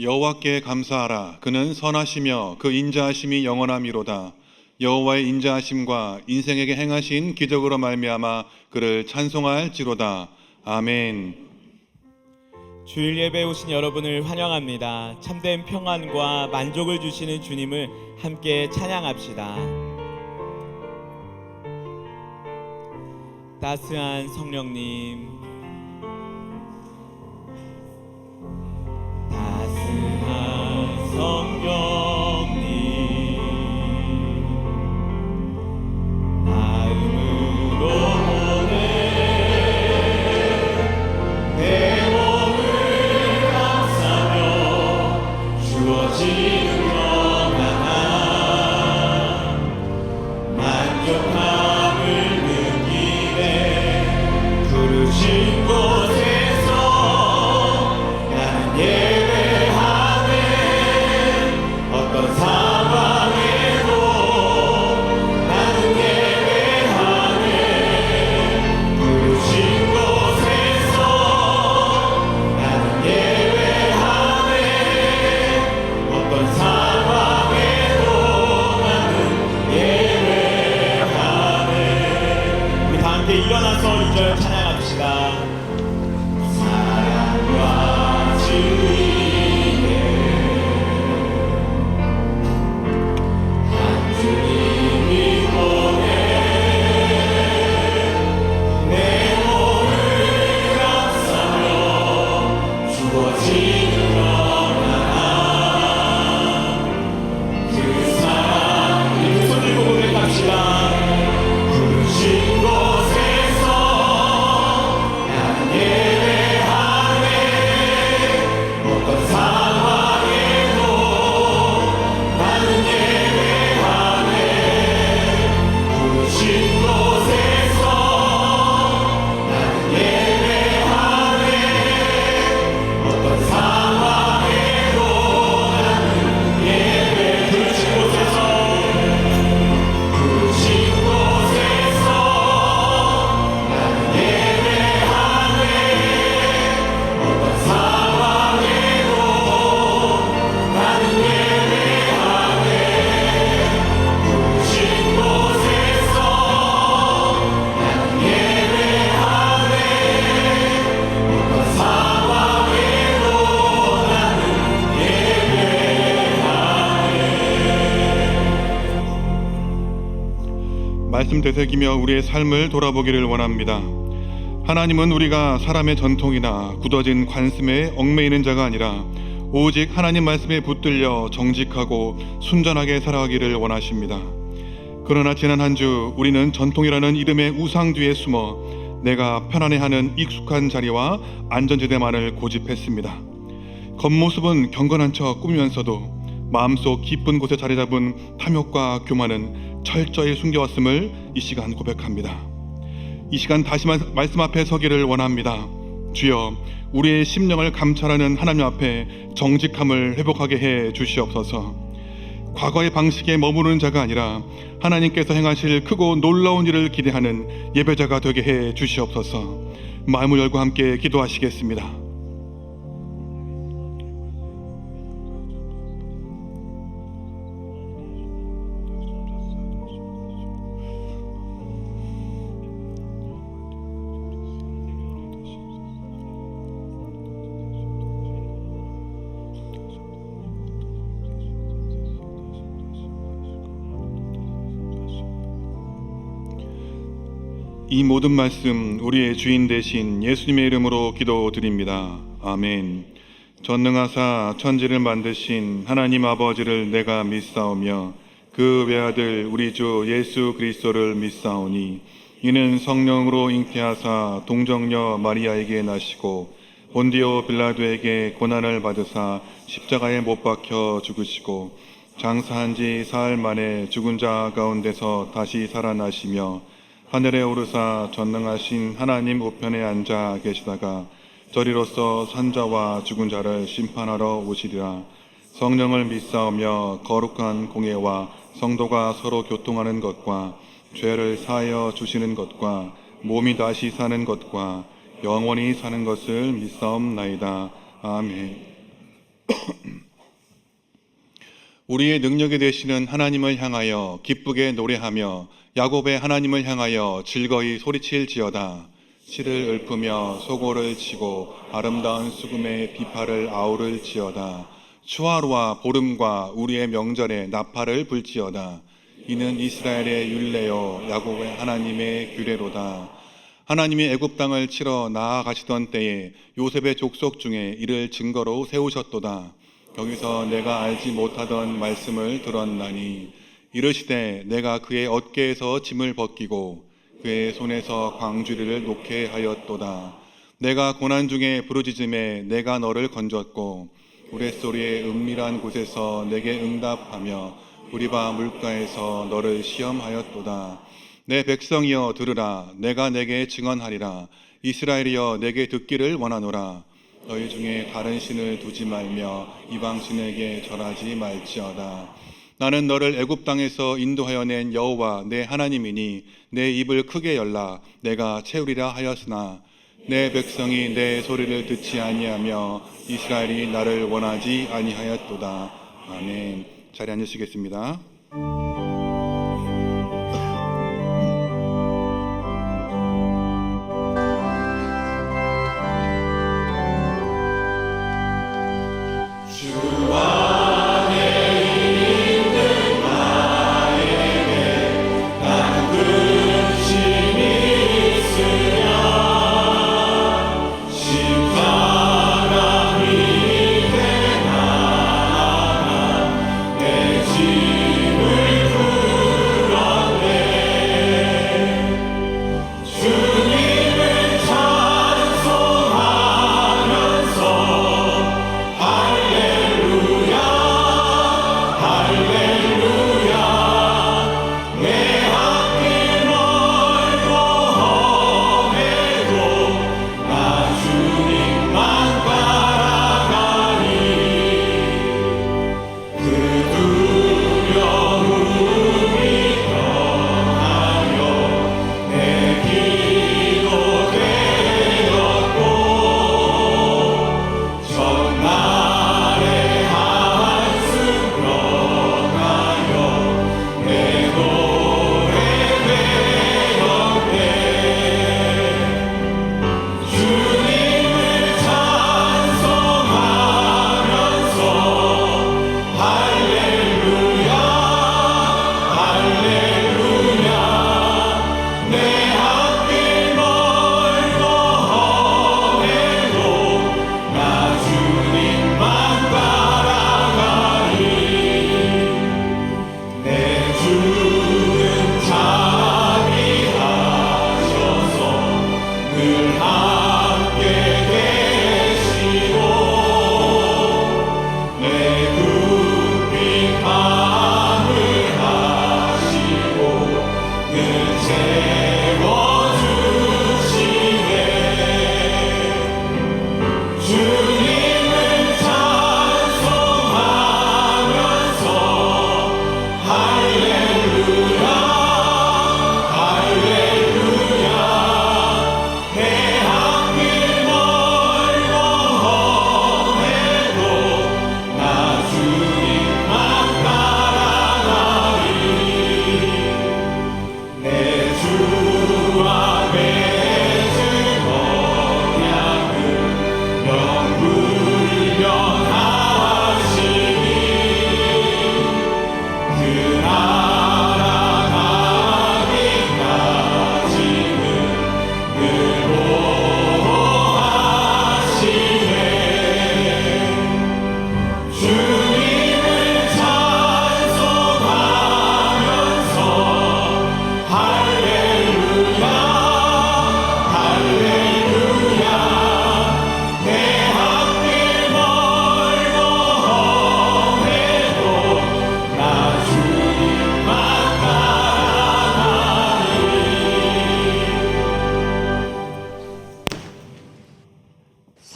여호와께 감사하라. 그는 선하시며 그 인자하심이 영원함이로다. 여호와의 인자하심과 인생에게 행하신 기적으로 말미암아 그를 찬송할지로다. 아멘. 주일 예배에 오신 여러분을 환영합니다. 참된 평안과 만족을 주시는 주님을 함께 찬양합시다. 따스한 성령님, 따스한 성령님, 마음으로 보내 내 몸을 감싸며 주어지는 평안함, 만족함을 느끼네. 부르신 곳에서 나는 예배하네. 어떤 상황에도 나는 예배하네. 부르신 곳에서 나는 예배하네. 어떤 상황에도 나는 예배하네. 우리 다 함께 일어나서 2절 찬양합시다. 사랑과 주의에 한 주님이 보내 내 몸을 감싸며 주어지는 평안함, 그 사랑. 우리 두 손 들고 고백합시다. 부르신 곳에서 나는 예배하네. 어떤 상황에도 나는 예배하네. 부르신 곳에서 나는 예배하네. 어떤 상황에도 나는 예배. 부르신 곳에서 부르신 곳에서 나는 예배하네. 어떤 상황에도 나는 예배하네. 부르신 곳에서 나는 예배하네. 어떤 상황에도 나는 말씀 되새기며 우리의 삶을 돌아보기를 원합니다. 하나님은 우리가 사람의 전통이나 굳어진 관습에 얽매이는 자가 아니라 오직 하나님 말씀에 붙들려 정직하고 순전하게 살아가기를 원하십니다. 그러나 지난 한 주 우리는 전통이라는 이름의 우상 뒤에 숨어 내가 편안해하는 익숙한 자리와 안전지대만을 고집했습니다. 겉모습은 경건한 척 꾸미면서도 마음속 깊은 곳에 자리 잡은 탐욕과 교만은 철저히 숨겨왔음을 이 시간 고백합니다. 이 시간 다시 말씀 앞에 서기를 원합니다. 주여, 우리의 심령을 감찰하는 하나님 앞에 정직함을 회복하게 해 주시옵소서. 과거의 방식에 머무르는 자가 아니라 하나님께서 행하실 크고 놀라운 일을 기대하는 예배자가 되게 해 주시옵소서. 마음을 열고 함께 기도하시겠습니다. 이 모든 말씀 우리의 주인 되신 예수님의 이름으로 기도드립니다. 아멘. 전능하사 천지를 만드신 하나님 아버지를 내가 믿사오며 그 외아들 우리 주 예수 그리스도를 믿사오니 이는 성령으로 잉태하사 동정녀 마리아에게 나시고 본디오 빌라도에게 고난을 받으사 십자가에 못 박혀 죽으시고 장사한 지 사흘 만에 죽은 자 가운데서 다시 살아나시며 하늘에 오르사 전능하신 하나님 우편에 앉아 계시다가 저리로서 산자와 죽은 자를 심판하러 오시리라. 성령을 믿사오며 거룩한 공예와 성도가 서로 교통하는 것과 죄를 사하여 주시는 것과 몸이 다시 사는 것과 영원히 사는 것을 믿사옵나이다. 아멘. 우리의 능력이 되시는 하나님을 향하여 기쁘게 노래하며 야곱의 하나님을 향하여 즐거이 소리칠지어다. 실을 읊으며 소고를 치고 아름다운 수금의 비파를 아우를지어다. 추하루와 보름과 우리의 명절에 나팔을 불지어다. 이는 이스라엘의 율례요 야곱의 하나님의 규례로다. 하나님이 애굽 땅을 치러 나아가시던 때에 요셉의 족속 중에 이를 증거로 세우셨도다. 여기서 내가 알지 못하던 말씀을 들었나니 이르시되 내가 그의 어깨에서 짐을 벗기고 그의 손에서 광주리를 놓게 하였도다. 내가 고난 중에 부르짖음에 내가 너를 건졌고 우레소리의 은밀한 곳에서 내게 응답하며 우리바 물가에서 너를 시험하였도다. 내 백성이여 들으라. 내가 내게 증언하리라. 이스라엘이여 내게 듣기를 원하노라. 너희 중에 다른 신을 두지 말며 이방 신에게 절하지 말지어다. 나는 너를 애굽 땅에서 인도하여 낸 여호와 내 하나님이니 내 입을 크게 열라 내가 채우리라 하였으나 내 백성이 내 소리를 듣지 아니하며 이스라엘이 나를 원하지 아니하였도다. 아멘. 자리 앉으시겠습니다.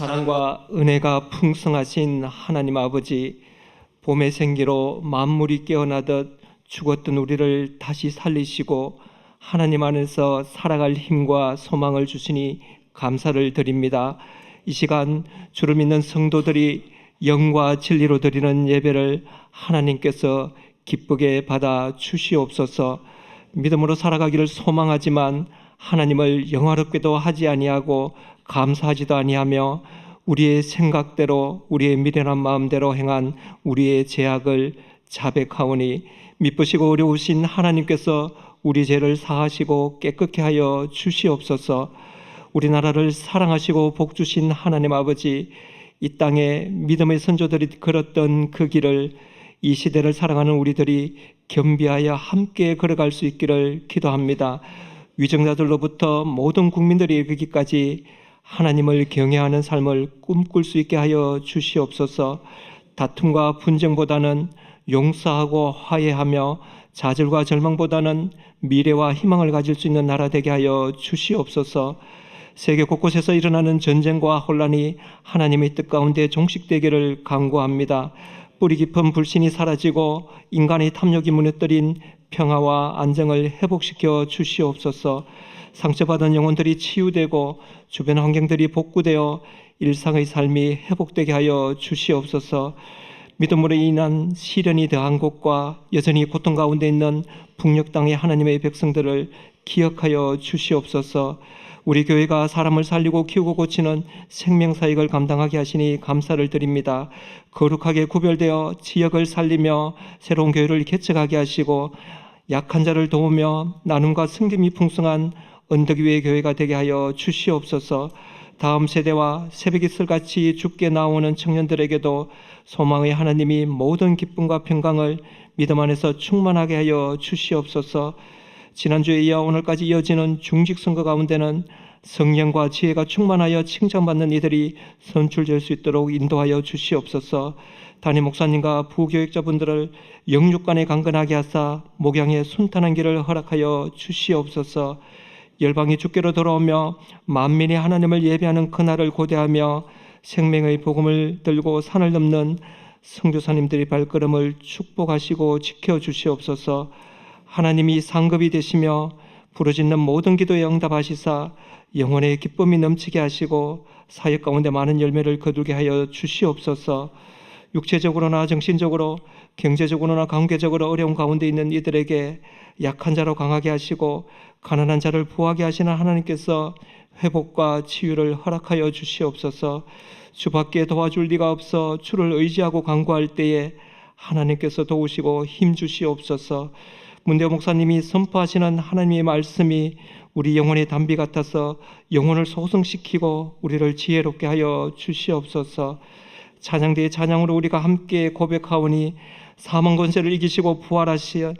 사랑과 은혜가 풍성하신 하나님 아버지, 봄의 생기로 만물이 깨어나듯 죽었던 우리를 다시 살리시고 하나님 안에서 살아갈 힘과 소망을 주시니 감사를 드립니다. 이 시간 주를 믿는 성도들이 영과 진리로 드리는 예배를 하나님께서 기쁘게 받아 주시옵소서. 믿음으로 살아가기를 소망하지만 하나님을 영화롭게도 하지 아니하고 감사하지도 아니하며 우리의 생각대로 우리의 미련한 마음대로 행한 우리의 죄악을 자백하오니 미쁘시고 어려우신 하나님께서 우리 죄를 사하시고 깨끗게 하여 주시옵소서. 우리나라를 사랑하시고 복 주신 하나님 아버지, 이 땅에 믿음의 선조들이 걸었던 그 길을 이 시대를 사랑하는 우리들이 겸비하여 함께 걸어갈 수 있기를 기도합니다. 위정자들로부터 모든 국민들이 이르기까지 하나님을 경외하는 삶을 꿈꿀 수 있게 하여 주시옵소서. 다툼과 분쟁보다는 용서하고 화해하며 좌절과 절망보다는 미래와 희망을 가질 수 있는 나라 되게 하여 주시옵소서. 세계 곳곳에서 일어나는 전쟁과 혼란이 하나님의 뜻 가운데 종식되기를 간구합니다. 뿌리 깊은 불신이 사라지고 인간의 탐욕이 무너뜨린 평화와 안정을 회복시켜 주시옵소서. 상처받은 영혼들이 치유되고 주변 환경들이 복구되어 일상의 삶이 회복되게 하여 주시옵소서. 믿음으로 인한 시련이 더한 곳과 여전히 고통 가운데 있는 북녘 땅의 하나님의 백성들을 기억하여 주시옵소서. 우리 교회가 사람을 살리고 키우고 고치는 생명사역을 감당하게 하시니 감사를 드립니다. 거룩하게 구별되어 지역을 살리며 새로운 교회를 개척하게 하시고 약한 자를 도우며 나눔과 섬김이 풍성한 언덕 위의 교회가 되게 하여 주시옵소서. 다음 세대와 새벽 이슬같이 죽게 나오는 청년들에게도 소망의 하나님이 모든 기쁨과 평강을 믿음 안에서 충만하게 하여 주시옵소서. 지난주에 이어 오늘까지 이어지는 중직선거 가운데는 성령과 지혜가 충만하여 칭찬받는 이들이 선출될 수 있도록 인도하여 주시옵소서. 담임 목사님과 부교육자분들을 영육간에 강건하게 하사 목양의 순탄한 길을 허락하여 주시옵소서. 열방이 주께로 돌아오며 만민이 하나님을 예배하는 그날을 고대하며 생명의 복음을 들고 산을 넘는 선교사님들의 발걸음을 축복하시고 지켜주시옵소서. 하나님이 상급이 되시며 부르짖는 모든 기도에 응답하시사 영혼의 기쁨이 넘치게 하시고 사역 가운데 많은 열매를 거두게 하여 주시옵소서. 육체적으로나 정신적으로 경제적으로나 관계적으로 어려운 가운데 있는 이들에게 약한 자로 강하게 하시고 가난한 자를 부하게 하시는 하나님께서 회복과 치유를 허락하여 주시옵소서. 주밖에 도와줄 리가 없어 주를 의지하고 간구할 때에 하나님께서 도우시고 힘주시옵소서. 문대호 목사님이 선포하시는 하나님의 말씀이 우리 영혼의 담비 같아서 영혼을 소성시키고 우리를 지혜롭게 하여 주시옵소서. 찬양대의 찬양으로 우리가 함께 고백하오니 사망 권세를 이기시고 부활하신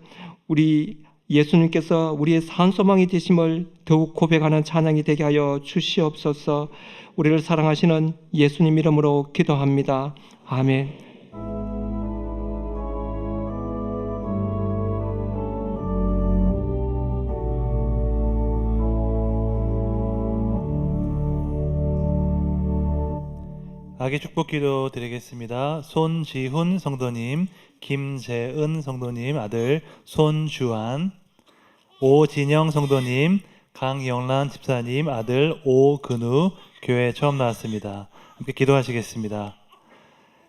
우리 예수님께서 우리의 산소망이 되심을 더욱 고백하는 찬양이 되게 하여 주시옵소서. 우리를 사랑하시는 예수님 이름으로 기도합니다. 아멘. 아기 축복 기도 드리겠습니다. 손지훈 성도님, 김재은 성도님 아들 손주환, 오진영 성도님, 강영란 집사님 아들 오근우 교회 처음 나왔습니다. 함께 기도하시겠습니다.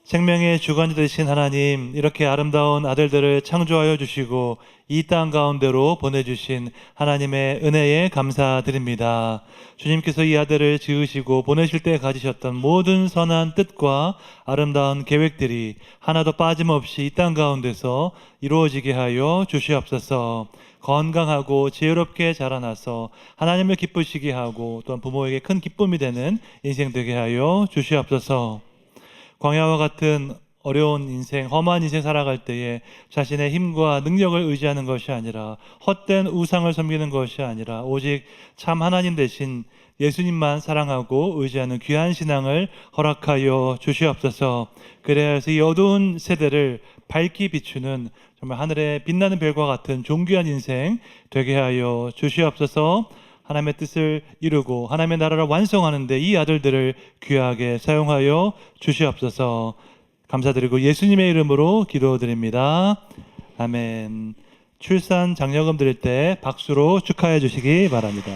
생명의 주관자 되신 하나님, 이렇게 아름다운 아들들을 창조하여 주시고 이 땅 가운데로 보내주신 하나님의 은혜에 감사드립니다. 주님께서 이 아들을 지으시고 보내실 때 가지셨던 모든 선한 뜻과 아름다운 계획들이 하나도 빠짐없이 이 땅 가운데서 이루어지게 하여 주시옵소서. 건강하고 지혜롭게 자라나서 하나님을 기쁘시게 하고 또한 부모에게 큰 기쁨이 되는 인생 되게 하여 주시옵소서. 광야와 같은 어려운 인생, 험한 인생 살아갈 때에 자신의 힘과 능력을 의지하는 것이 아니라 헛된 우상을 섬기는 것이 아니라 오직 참 하나님 대신 예수님만 사랑하고 의지하는 귀한 신앙을 허락하여 주시옵소서. 그래야 해서 이 어두운 세대를 밝게 비추는 정말 하늘에 빛나는 별과 같은 존귀한 인생 되게 하여 주시옵소서. 하나님의 뜻을 이루고 하나님의 나라를 완성하는 데 이 아들들을 귀하게 사용하여 주시옵소서. 감사드리고 예수님의 이름으로 기도드립니다. 아멘. 출산 장려금 드릴 때 박수로 축하해 주시기 바랍니다.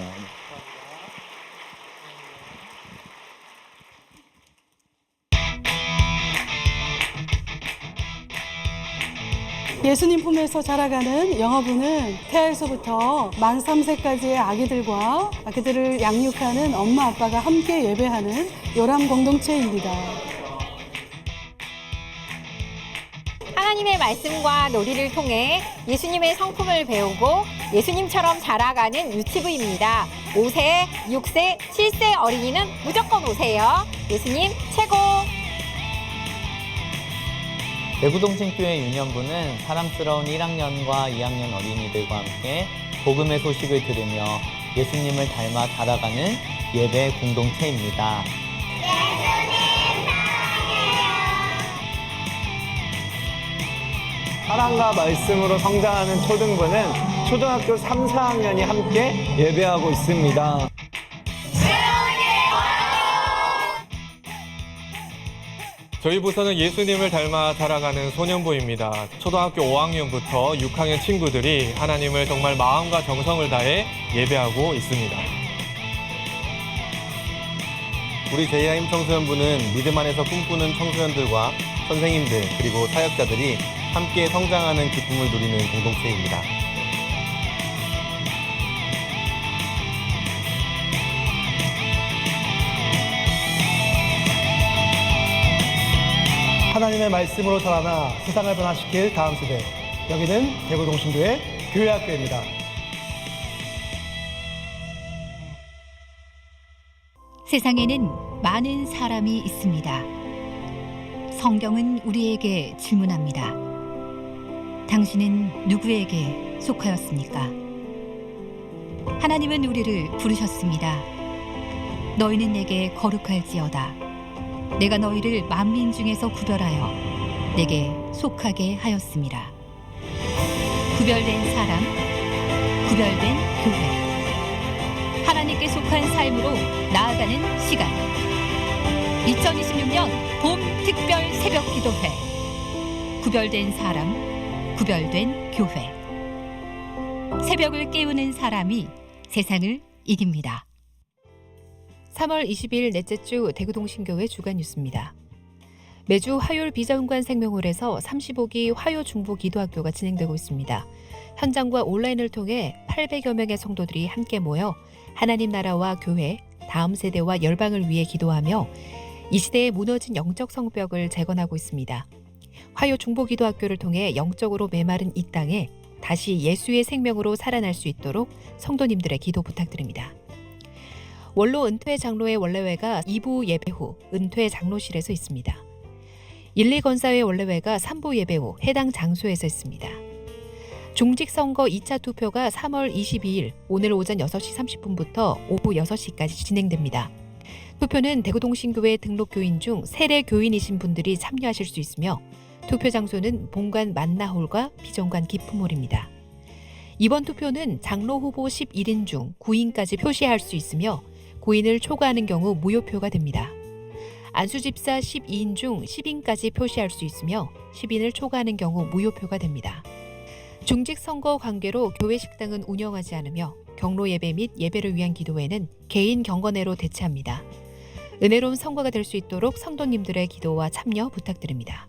예수님 품에서 자라가는 영어부는 태아에서부터 만 3세까지의 아기들과 아기들을 양육하는 엄마 아빠가 함께 예배하는 요람 공동체입니다. 하나님의 말씀과 놀이를 통해 예수님의 성품을 배우고 예수님처럼 자라가는 유치부입니다. 5세, 6세, 7세 어린이는 무조건 오세요. 예수님 최고! 대구동신교회 유년부는 사랑스러운 1학년과 2학년 어린이들과 함께 복음의 소식을 들으며 예수님을 닮아 자라가는 예배 공동체입니다. 사랑과 말씀으로 성장하는 초등부는 초등학교 3, 4학년이 함께 예배하고 있습니다. 저희 부서는 예수님을 닮아 자라가는 소년부입니다. 초등학교 5학년부터 6학년 친구들이 하나님을 정말 마음과 정성을 다해 예배하고 있습니다. 우리 제이하임 청소년부는 믿음 안에서 꿈꾸는 청소년들과 선생님들 그리고 사역자들이 함께 성장하는 기쁨을 누리는 공동체입니다. 하나님의 말씀으로 자라나 세상을 변화시킬 다음 세대. 여기는 대구동신교회 교회학교입니다. 세상에는 많은 사람이 있습니다. 성경은 우리에게 질문합니다. 당신은 누구에게 속하였습니까? 하나님은 우리를 부르셨습니다. 너희는 내게 거룩할지어다. 내가 너희를 만민 중에서 구별하여 내게 속하게 하였습니다. 구별된 사람, 구별된 교회. 하나님께 속한 삶으로 나아가는 시간. 2026년 봄 특별 새벽 기도회. 구별된 사람, 구별된 교회. 새벽을 깨우는 사람이 세상을 이깁니다. 3월 20일 넷째 주 대구동신교회 주간 뉴스입니다. 매주 화요일 비자훈관 생명홀에서 35기 화요 중보 기도학교가 진행되고 있습니다. 현장과 온라인을 통해 800여 명의 성도들이 함께 모여 하나님 나라와 교회, 다음 세대와 열방을 위해 기도하며 이 시대에 무너진 영적 성벽을 재건하고 있습니다. 화요 중보 기도학교를 통해 영적으로 메마른 이 땅에 다시 예수의 생명으로 살아날 수 있도록 성도님들의 기도 부탁드립니다. 원로 은퇴 장로의 원래회가 2부 예배 후 은퇴 장로실에서 있습니다. 1.2건사회 원래회가 3부 예배 후 해당 장소에서 있습니다. 중직선거 2차 투표가 3월 22일 오늘 오전 6시 30분부터 오후 6시까지 진행됩니다. 투표는 대구동신교회 등록 교인 중 세례 교인이신 분들이 참여하실 수 있으며 투표 장소는 본관 만나홀과 비전관 기품홀입니다. 이번 투표는 장로 후보 11인 중 9인까지 표시할 수 있으며 9인을 초과하는 경우 무효표가 됩니다. 안수집사 12인 중 10인까지 표시할 수 있으며 10인을 초과하는 경우 무효표가 됩니다. 중직선거 관계로 교회 식당은 운영하지 않으며 경로 예배 및 예배를 위한 기도회는 개인 경건회로 대체합니다. 은혜로운 선거가 될 수 있도록 성도님들의 기도와 참여 부탁드립니다.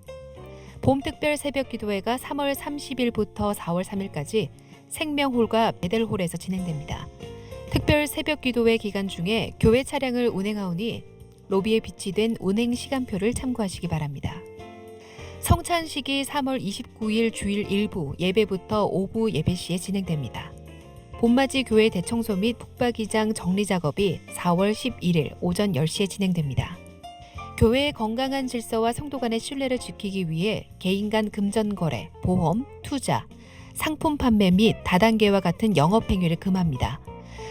봄 특별 새벽 기도회가 3월 30일부터 4월 3일까지 생명홀과 베델홀에서 진행됩니다. 특별 새벽 기도회 기간 중에 교회 차량을 운행하오니 로비에 비치된 운행 시간표를 참고하시기 바랍니다. 성찬식이 3월 29일 주일 일부 예배부터 오후 예배 시에 진행됩니다. 봄맞이 교회 대청소 및 북박이장 정리 작업이 4월 11일 오전 10시에 진행됩니다. 교회의 건강한 질서와 성도 간의 신뢰를 지키기 위해 개인 간 금전 거래, 보험, 투자, 상품 판매 및 다단계와 같은 영업 행위를 금합니다.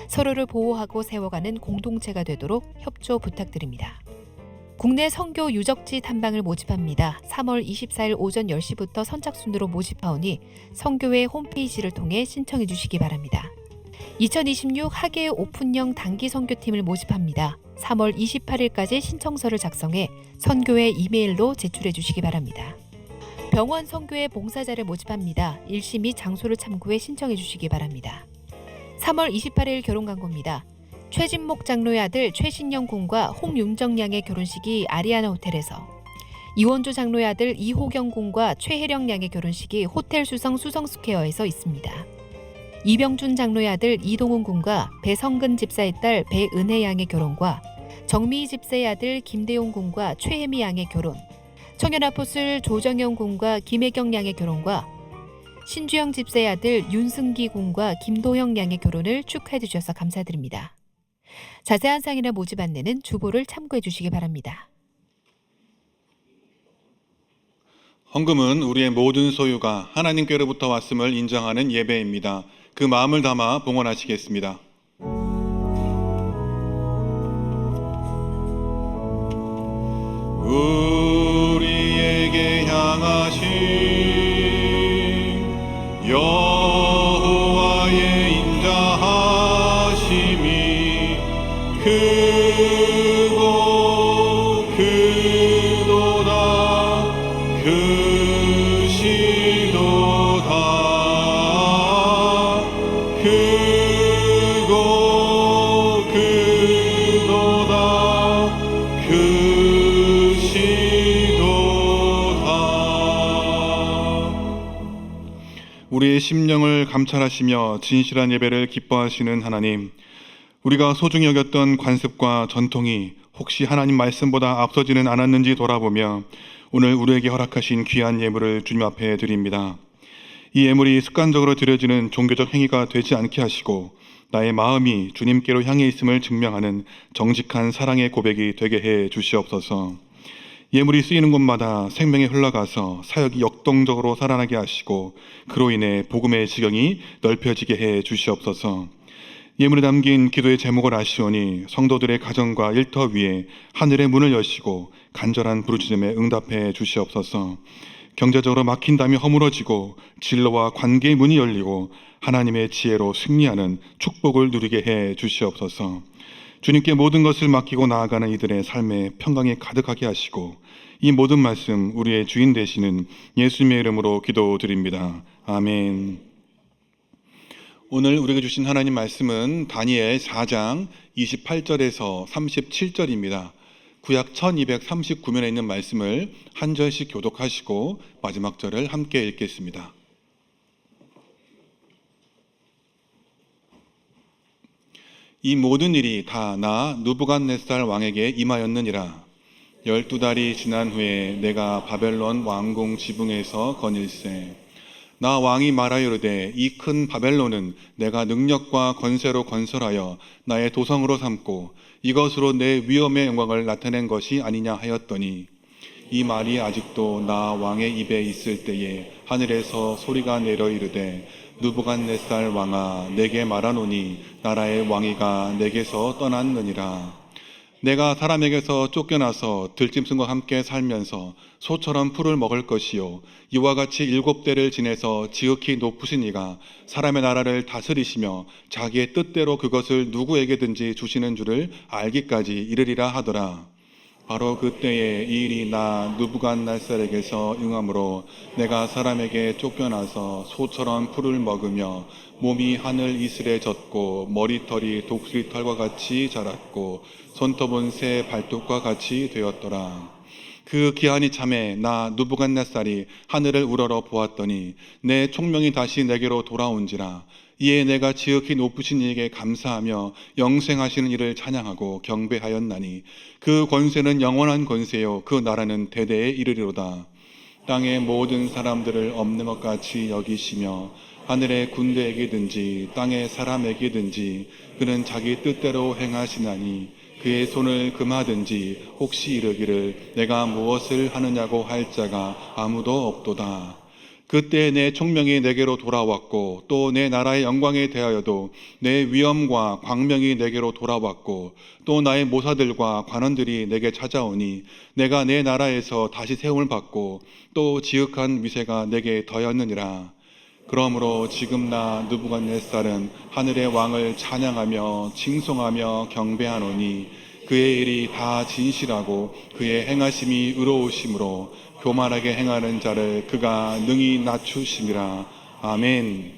서로를 보호하고 세워가는 공동체가 되도록 협조 부탁드립니다. 국내 선교 유적지 탐방을 모집합니다. 3월 24일 오전 10시부터 선착순으로 모집하오니 선교회 홈페이지를 통해 신청해 주시기 바랍니다. 2026 하계 오픈형 단기 선교팀을 모집합니다. 3월 28일까지 신청서를 작성해 선교회 이메일로 제출해 주시기 바랍니다. 병원 선교회 봉사자를 모집합니다. 일시 및 장소를 참고해 신청해 주시기 바랍니다. 3월 28일 결혼 광고입니다. 최진목 장로의 아들 최신영 군과 홍윤정 양의 결혼식이 아리아나 호텔에서 이원주 장로의 아들 이호경 군과 최혜령 양의 결혼식이 호텔 수성 수성스퀘어에서 있습니다. 이병준 장로의 아들 이동훈 군과 배성근 집사의 딸 배은혜 양의 결혼과 정미희 집사의 아들 김대용 군과 최혜미 양의 결혼, 청년아포슬 조정영 군과 김혜경 양의 결혼과 신주영 집사의 아들 윤승기 군과 김도영 양의 결혼을 축하해 주셔서 감사드립니다. 자세한 사항이나 모집 안내는 주보를 참고해 주시기 바랍니다. 헌금은 우리의 모든 소유가 하나님께로부터 왔음을 인정하는 예배입니다. 그 마음을 담아 봉헌하시겠습니다. 우리에게 향하신 여호와의 인자하심이 크고 크도다 크시도다 크고 크도다 우리의 심령을 감찰하시며 진실한 예배를 기뻐하시는 하나님, 우리가 소중히 여겼던 관습과 전통이 혹시 하나님 말씀보다 앞서지는 않았는지 돌아보며 오늘 우리에게 허락하신 귀한 예물을 주님 앞에 드립니다. 이 예물이 습관적으로 드려지는 종교적 행위가 되지 않게 하시고 나의 마음이 주님께로 향해 있음을 증명하는 정직한 사랑의 고백이 되게 해 주시옵소서. 예물이 쓰이는 곳마다 생명이 흘러가서 사역이 역동적으로 살아나게 하시고 그로 인해 복음의 지경이 넓혀지게 해 주시옵소서. 예물에 담긴 기도의 제목을 아시오니 성도들의 가정과 일터 위에 하늘의 문을 여시고 간절한 부르짖음에 응답해 주시옵소서. 경제적으로 막힌 담이 허물어지고 진로와 관계의 문이 열리고 하나님의 지혜로 승리하는 축복을 누리게 해 주시옵소서. 주님께 모든 것을 맡기고 나아가는 이들의 삶에 평강이 가득하게 하시고 이 모든 말씀 우리의 주인 되시는 예수님의 이름으로 기도드립니다. 아멘. 오늘 우리에게 주신 하나님 말씀은 다니엘 4장 28절에서 37절입니다. 구약 1239면에 있는 말씀을 한 절씩 교독하시고 마지막 절을 함께 읽겠습니다. 이 모든 일이 다 나 느부갓네살 왕에게 임하였느니라. 12달이 지난 후에 내가 바벨론 왕궁 지붕에서 거닐세. 나 왕이 말하여르되 이 큰 바벨론은 내가 능력과 권세로 건설하여 나의 도성으로 삼고 이것으로 내 위엄의 영광을 나타낸 것이 아니냐 하였더니 이 말이 아직도 나 왕의 입에 있을 때에 하늘에서 소리가 내려 이르되 느부갓네살 왕아 내게 말하노니 나라의 왕위가 내게서 떠났느니라. 내가 사람에게서 쫓겨나서 들짐승과 함께 살면서 소처럼 풀을 먹을 것이요 이와 같이 7대를 지내서 지극히 높으신 이가 사람의 나라를 다스리시며 자기의 뜻대로 그것을 누구에게든지 주시는 줄을 알기까지 이르리라 하더라. 바로 그때에 이 일이 나 느부갓네살에게서 응함으로 내가 사람에게 쫓겨나서 소처럼 풀을 먹으며 몸이 하늘 이슬에 젖고 머리털이 독수리털과 같이 자랐고 손톱은 새 발톱과 같이 되었더라. 그 기한이 참에 나 느부갓네살이 하늘을 우러러 보았더니 내 총명이 다시 내게로 돌아온지라. 이에 내가 지극히 높으신 이에게 감사하며 영생하시는 이를 찬양하고 경배하였나니 그 권세는 영원한 권세요 그 나라는 대대에 이르리로다. 땅의 모든 사람들을 없는 것 같이 여기시며 하늘의 군대에게든지 땅의 사람에게든지 그는 자기 뜻대로 행하시나니 그의 손을 금하든지 혹시 이르기를 내가 무엇을 하느냐고 할 자가 아무도 없도다. 그때 내 총명이 내게로 돌아왔고 또 내 나라의 영광에 대하여도 내 위엄과 광명이 내게로 돌아왔고 또 나의 모사들과 관원들이 내게 찾아오니 내가 내 나라에서 다시 세움을 받고 또 지극한 위세가 내게 더하였느니라. 그러므로 지금 나 느부갓네살은 하늘의 왕을 찬양하며 칭송하며 경배하노니 그의 일이 다 진실하고 그의 행하심이 의로우심으로 교만하게 행하는 자를 그가 능히 낮추심이라. 아멘.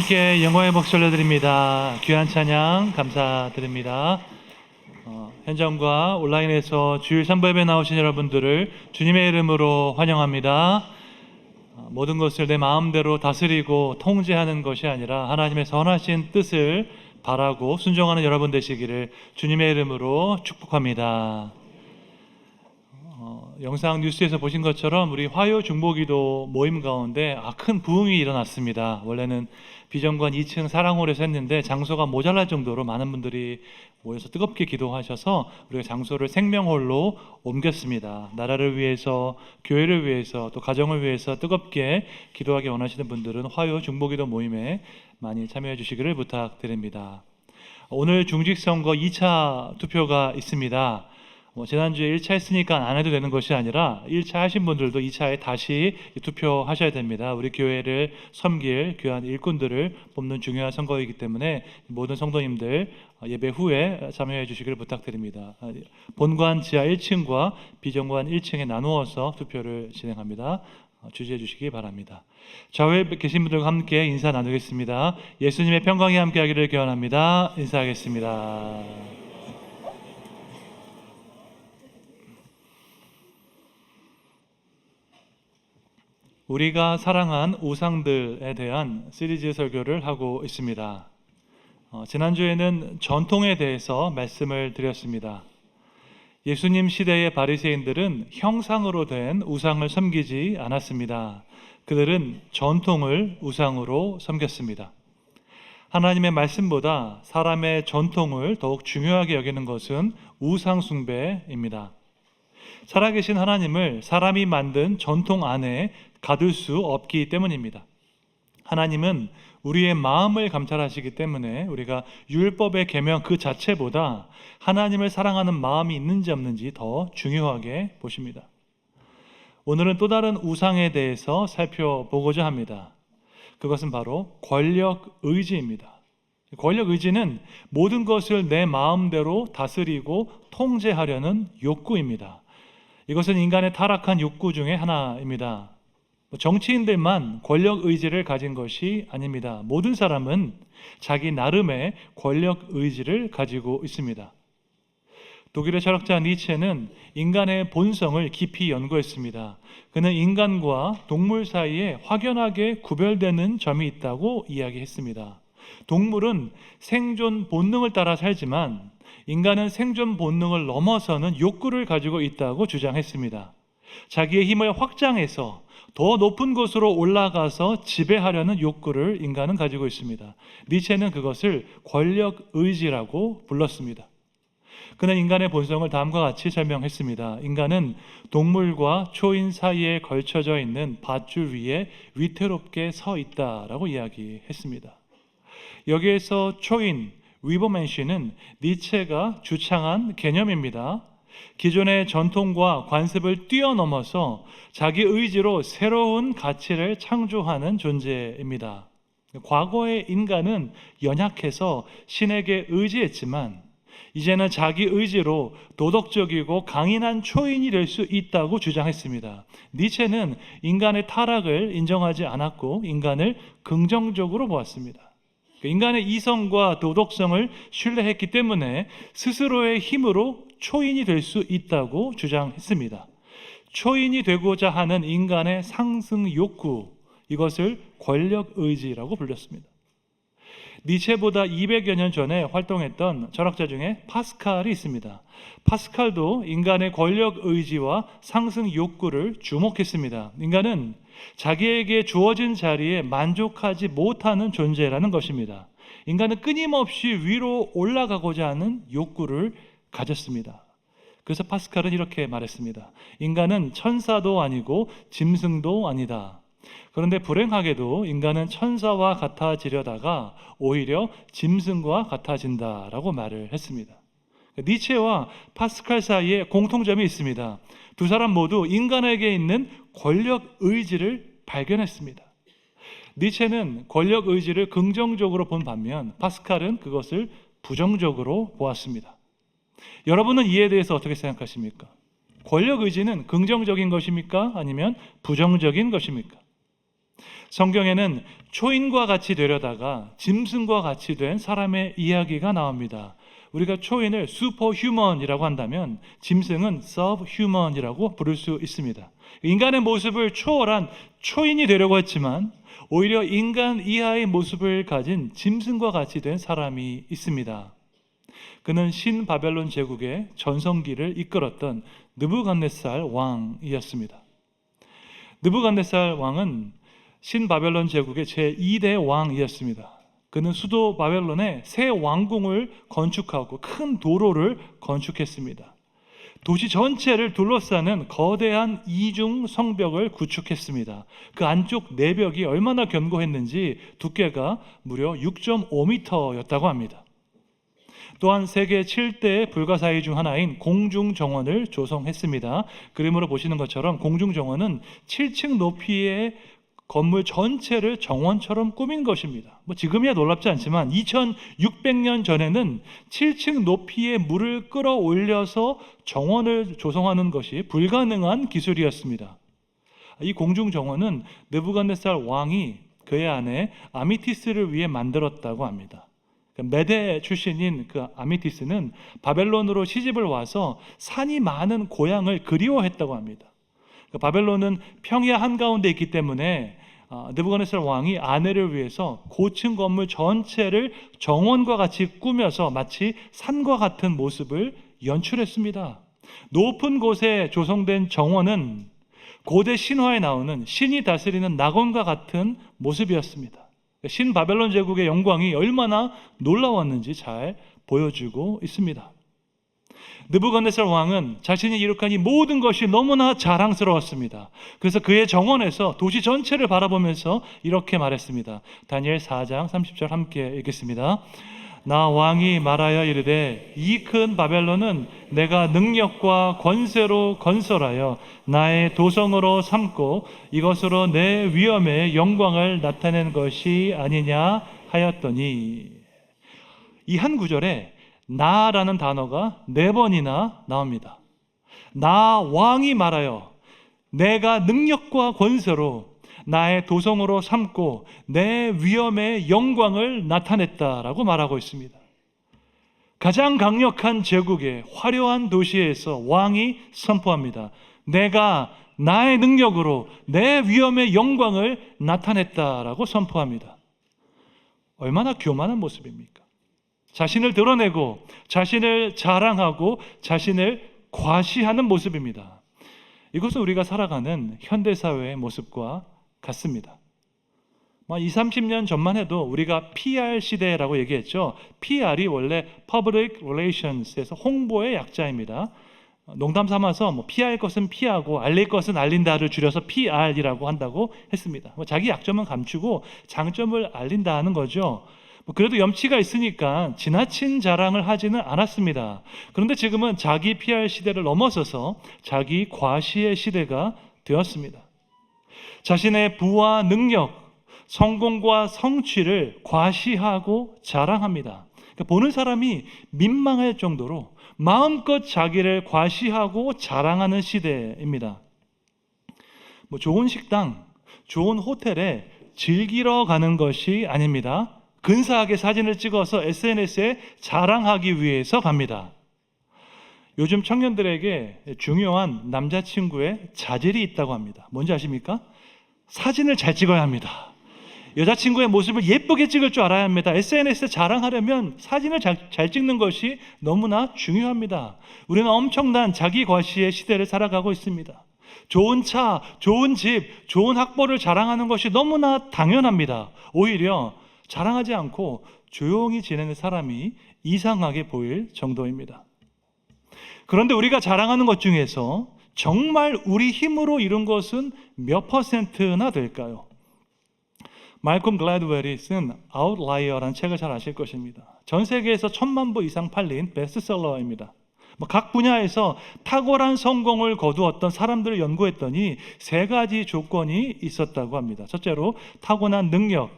함께 영광의 목소리 올려드립니다. 귀한 찬양 감사드립니다. 현장과 온라인에서 주일 3부 예배 나오신 여러분들을 주님의 이름으로 환영합니다. 모든 것을 내 마음대로 다스리고 통제하는 것이 아니라 하나님의 선하신 뜻을 바라고 순종하는 여러분 되시기를 주님의 이름으로 축복합니다. 영상 뉴스에서 보신 것처럼 우리 화요 중보기도 모임 가운데 큰 부흥이 일어났습니다. 원래는 비전관 2층 사랑홀에서 했는데 장소가 모자랄 정도로 많은 분들이 모여서 뜨겁게 기도하셔서 우리가 장소를 생명홀로 옮겼습니다. 나라를 위해서, 교회를 위해서, 또 가정을 위해서 뜨겁게 기도하기 원하시는 분들은 화요 중보기도 모임에 많이 참여해 주시기를 부탁드립니다. 오늘 중직선거 2차 투표가 있습니다. 지난주에 1차 했으니까 안 해도 되는 것이 아니라 1차 하신 분들도 2차에 다시 투표하셔야 됩니다. 우리 교회를 섬길 귀한 일꾼들을 뽑는 중요한 선거이기 때문에 모든 성도님들 예배 후에 참여해 주시기를 부탁드립니다. 본관 지하 1층과 비전관 1층에 나누어서 투표를 진행합니다. 주지해 주시기 바랍니다. 좌우에 계신 분들과 함께 인사 나누겠습니다. 예수님의 평강이 함께하기를 기원합니다. 인사하겠습니다. 우리가 사랑한 우상들에 대한 시리즈 설교를 하고 있습니다. 지난주에는 전통에 대해서 말씀을 드렸습니다. 예수님 시대의 바리새인들은 형상으로 된 우상을 섬기지 않았습니다. 그들은 전통을 우상으로 섬겼습니다. 하나님의 말씀보다 사람의 전통을 더욱 중요하게 여기는 것은 우상 숭배입니다. 살아계신 하나님을 사람이 만든 전통 안에 가둘 수 없기 때문입니다. 하나님은 우리의 마음을 감찰하시기 때문에 우리가 율법의 계명 그 자체보다 하나님을 사랑하는 마음이 있는지 없는지 더 중요하게 보십니다. 오늘은 또 다른 우상에 대해서 살펴보고자 합니다. 그것은 바로 권력 의지입니다. 권력 의지는 모든 것을 내 마음대로 다스리고 통제하려는 욕구입니다. 이것은 인간의 타락한 욕구 중에 하나입니다. 정치인들만 권력 의지를 가진 것이 아닙니다. 모든 사람은 자기 나름의 권력 의지를 가지고 있습니다. 독일의 철학자 니체는 인간의 본성을 깊이 연구했습니다. 그는 인간과 동물 사이에 확연하게 구별되는 점이 있다고 이야기했습니다. 동물은 생존 본능을 따라 살지만 인간은 생존 본능을 넘어서는 욕구를 가지고 있다고 주장했습니다. 자기의 힘을 확장해서 더 높은 곳으로 올라가서 지배하려는 욕구를 인간은 가지고 있습니다. 니체는 그것을 권력 의지라고 불렀습니다. 그는 인간의 본성을 다음과 같이 설명했습니다. 인간은 동물과 초인 사이에 걸쳐져 있는 밧줄 위에 위태롭게 서 있다라고 이야기했습니다. 여기에서 초인, 위버맨시는 니체가 주창한 개념입니다. 기존의 전통과 관습을 뛰어넘어서 자기 의지로 새로운 가치를 창조하는 존재입니다. 과거의 인간은 연약해서 신에게 의지했지만 이제는 자기 의지로 도덕적이고 강인한 초인이 될 수 있다고 주장했습니다. 니체는 인간의 타락을 인정하지 않았고 인간을 긍정적으로 보았습니다. 인간의 이성과 도덕성을 신뢰했기 때문에 스스로의 힘으로 초인이 될 수 있다고 주장했습니다. 초인이 되고자 하는 인간의 상승 욕구, 이것을 권력 의지라고 불렸습니다. 니체보다 200여 년 전에 활동했던 철학자 중에 파스칼이 있습니다. 파스칼도 인간의 권력 의지와 상승 욕구를 주목했습니다. 인간은 자기에게 주어진 자리에 만족하지 못하는 존재라는 것입니다. 인간은 끊임없이 위로 올라가고자 하는 욕구를 가졌습니다. 그래서 파스칼은 이렇게 말했습니다. 인간은 천사도 아니고 짐승도 아니다. 그런데 불행하게도 인간은 천사와 같아지려다가 오히려 짐승과 같아진다라고 말을 했습니다. 니체와 파스칼 사이에 공통점이 있습니다. 두 사람 모두 인간에게 있는 권력 의지를 발견했습니다. 니체는 권력 의지를 긍정적으로 본 반면 파스칼은 그것을 부정적으로 보았습니다. 여러분은 이에 대해서 어떻게 생각하십니까? 권력 의지는 긍정적인 것입니까? 아니면 부정적인 것입니까? 성경에는 초인과 같이 되려다가 짐승과 같이 된 사람의 이야기가 나옵니다. 우리가 초인을 슈퍼휴먼이라고 한다면 짐승은 서브휴먼이라고 부를 수 있습니다. 인간의 모습을 초월한 초인이 되려고 했지만 오히려 인간 이하의 모습을 가진 짐승과 같이 된 사람이 있습니다. 그는 신바벨론 제국의 전성기를 이끌었던 느부갓네살 왕이었습니다. 느부갓네살 왕은 신바벨론 제국의 제2대 왕이었습니다. 그는 수도 바벨론에 새 왕궁을 건축하고 큰 도로를 건축했습니다. 도시 전체를 둘러싸는 거대한 이중 성벽을 구축했습니다. 그 안쪽 내벽이 얼마나 견고했는지 두께가 무려 6.5m였다고 합니다. 또한 세계 7대 불가사의 중 하나인 공중정원을 조성했습니다. 그림으로 보시는 것처럼 공중정원은 7층 높이의 건물 전체를 정원처럼 꾸민 것입니다. 지금이야 놀랍지 않지만 2600년 전에는 7층 높이의 물을 끌어올려서 정원을 조성하는 것이 불가능한 기술이었습니다. 이 공중정원은 느부갓네살 왕이 그의 아내 아미티스를 위해 만들었다고 합니다. 메데 출신인 그 아미티스는 바벨론으로 시집을 와서 산이 많은 고향을 그리워했다고 합니다. 바벨론은 평야 한가운데 있기 때문에 느부갓네살 왕이 아내를 위해서 고층 건물 전체를 정원과 같이 꾸며서 마치 산과 같은 모습을 연출했습니다. 높은 곳에 조성된 정원은 고대 신화에 나오는 신이 다스리는 낙원과 같은 모습이었습니다. 신바벨론 제국의 영광이 얼마나 놀라웠는지 잘 보여주고 있습니다. 느부갓네살 왕은 자신이 이룩한 이 모든 것이 너무나 자랑스러웠습니다. 그래서 그의 정원에서 도시 전체를 바라보면서 이렇게 말했습니다. 다니엘 4장 30절 함께 읽겠습니다. 나 왕이 말하여 이르되 이 큰 바벨론은 내가 능력과 권세로 건설하여 나의 도성으로 삼고 이것으로 내 위엄의 영광을 나타낸 것이 아니냐 하였더니, 이 한 구절에 나라는 단어가 4번이나 나옵니다. 나 왕이 말하여 내가 능력과 권세로 나의 도성으로 삼고 내 위엄의 영광을 나타냈다라고 말하고 있습니다. 가장 강력한 제국의 화려한 도시에서 왕이 선포합니다. 내가 나의 능력으로 내 위엄의 영광을 나타냈다라고 선포합니다. 얼마나 교만한 모습입니까? 자신을 드러내고 자신을 자랑하고 자신을 과시하는 모습입니다. 이것은 우리가 살아가는 현대사회의 모습과 같습니다. 20, 30년 전만 해도 우리가 PR 시대라고 얘기했죠. PR이 원래 Public Relations에서 홍보의 약자입니다. 농담 삼아서 피할 것은 피하고 알릴 것은 알린다를 줄여서 PR이라고 한다고 했습니다. 자기 약점은 감추고 장점을 알린다는 거죠. 그래도 염치가 있으니까 지나친 자랑을 하지는 않았습니다. 그런데 지금은 자기 PR 시대를 넘어서서 자기 과시의 시대가 되었습니다. 자신의 부와 능력, 성공과 성취를 과시하고 자랑합니다. 보는 사람이 민망할 정도로 마음껏 자기를 과시하고 자랑하는 시대입니다. 좋은 식당, 좋은 호텔에 즐기러 가는 것이 아닙니다. 근사하게 사진을 찍어서 SNS에 자랑하기 위해서 갑니다. 요즘 청년들에게 중요한 남자친구의 자질이 있다고 합니다. 뭔지 아십니까? 사진을 잘 찍어야 합니다. 여자친구의 모습을 예쁘게 찍을 줄 알아야 합니다. SNS에 자랑하려면 사진을 잘 찍는 것이 너무나 중요합니다. 우리는 엄청난 자기 과시의 시대를 살아가고 있습니다. 좋은 차, 좋은 집, 좋은 학벌을 자랑하는 것이 너무나 당연합니다. 오히려 자랑하지 않고 조용히 지내는 사람이 이상하게 보일 정도입니다. 그런데 우리가 자랑하는 것 중에서 정말 우리 힘으로 이룬 것은 몇 %나 될까요? 말콤 글래드웰이 쓴 아웃라이어라는 책을 잘 아실 것입니다. 전 세계에서 1000만 부 이상 팔린 베스트셀러입니다. 각 분야에서 탁월한 성공을 거두었던 사람들을 연구했더니 3가지 조건이 있었다고 합니다. 첫째로 타고난 능력,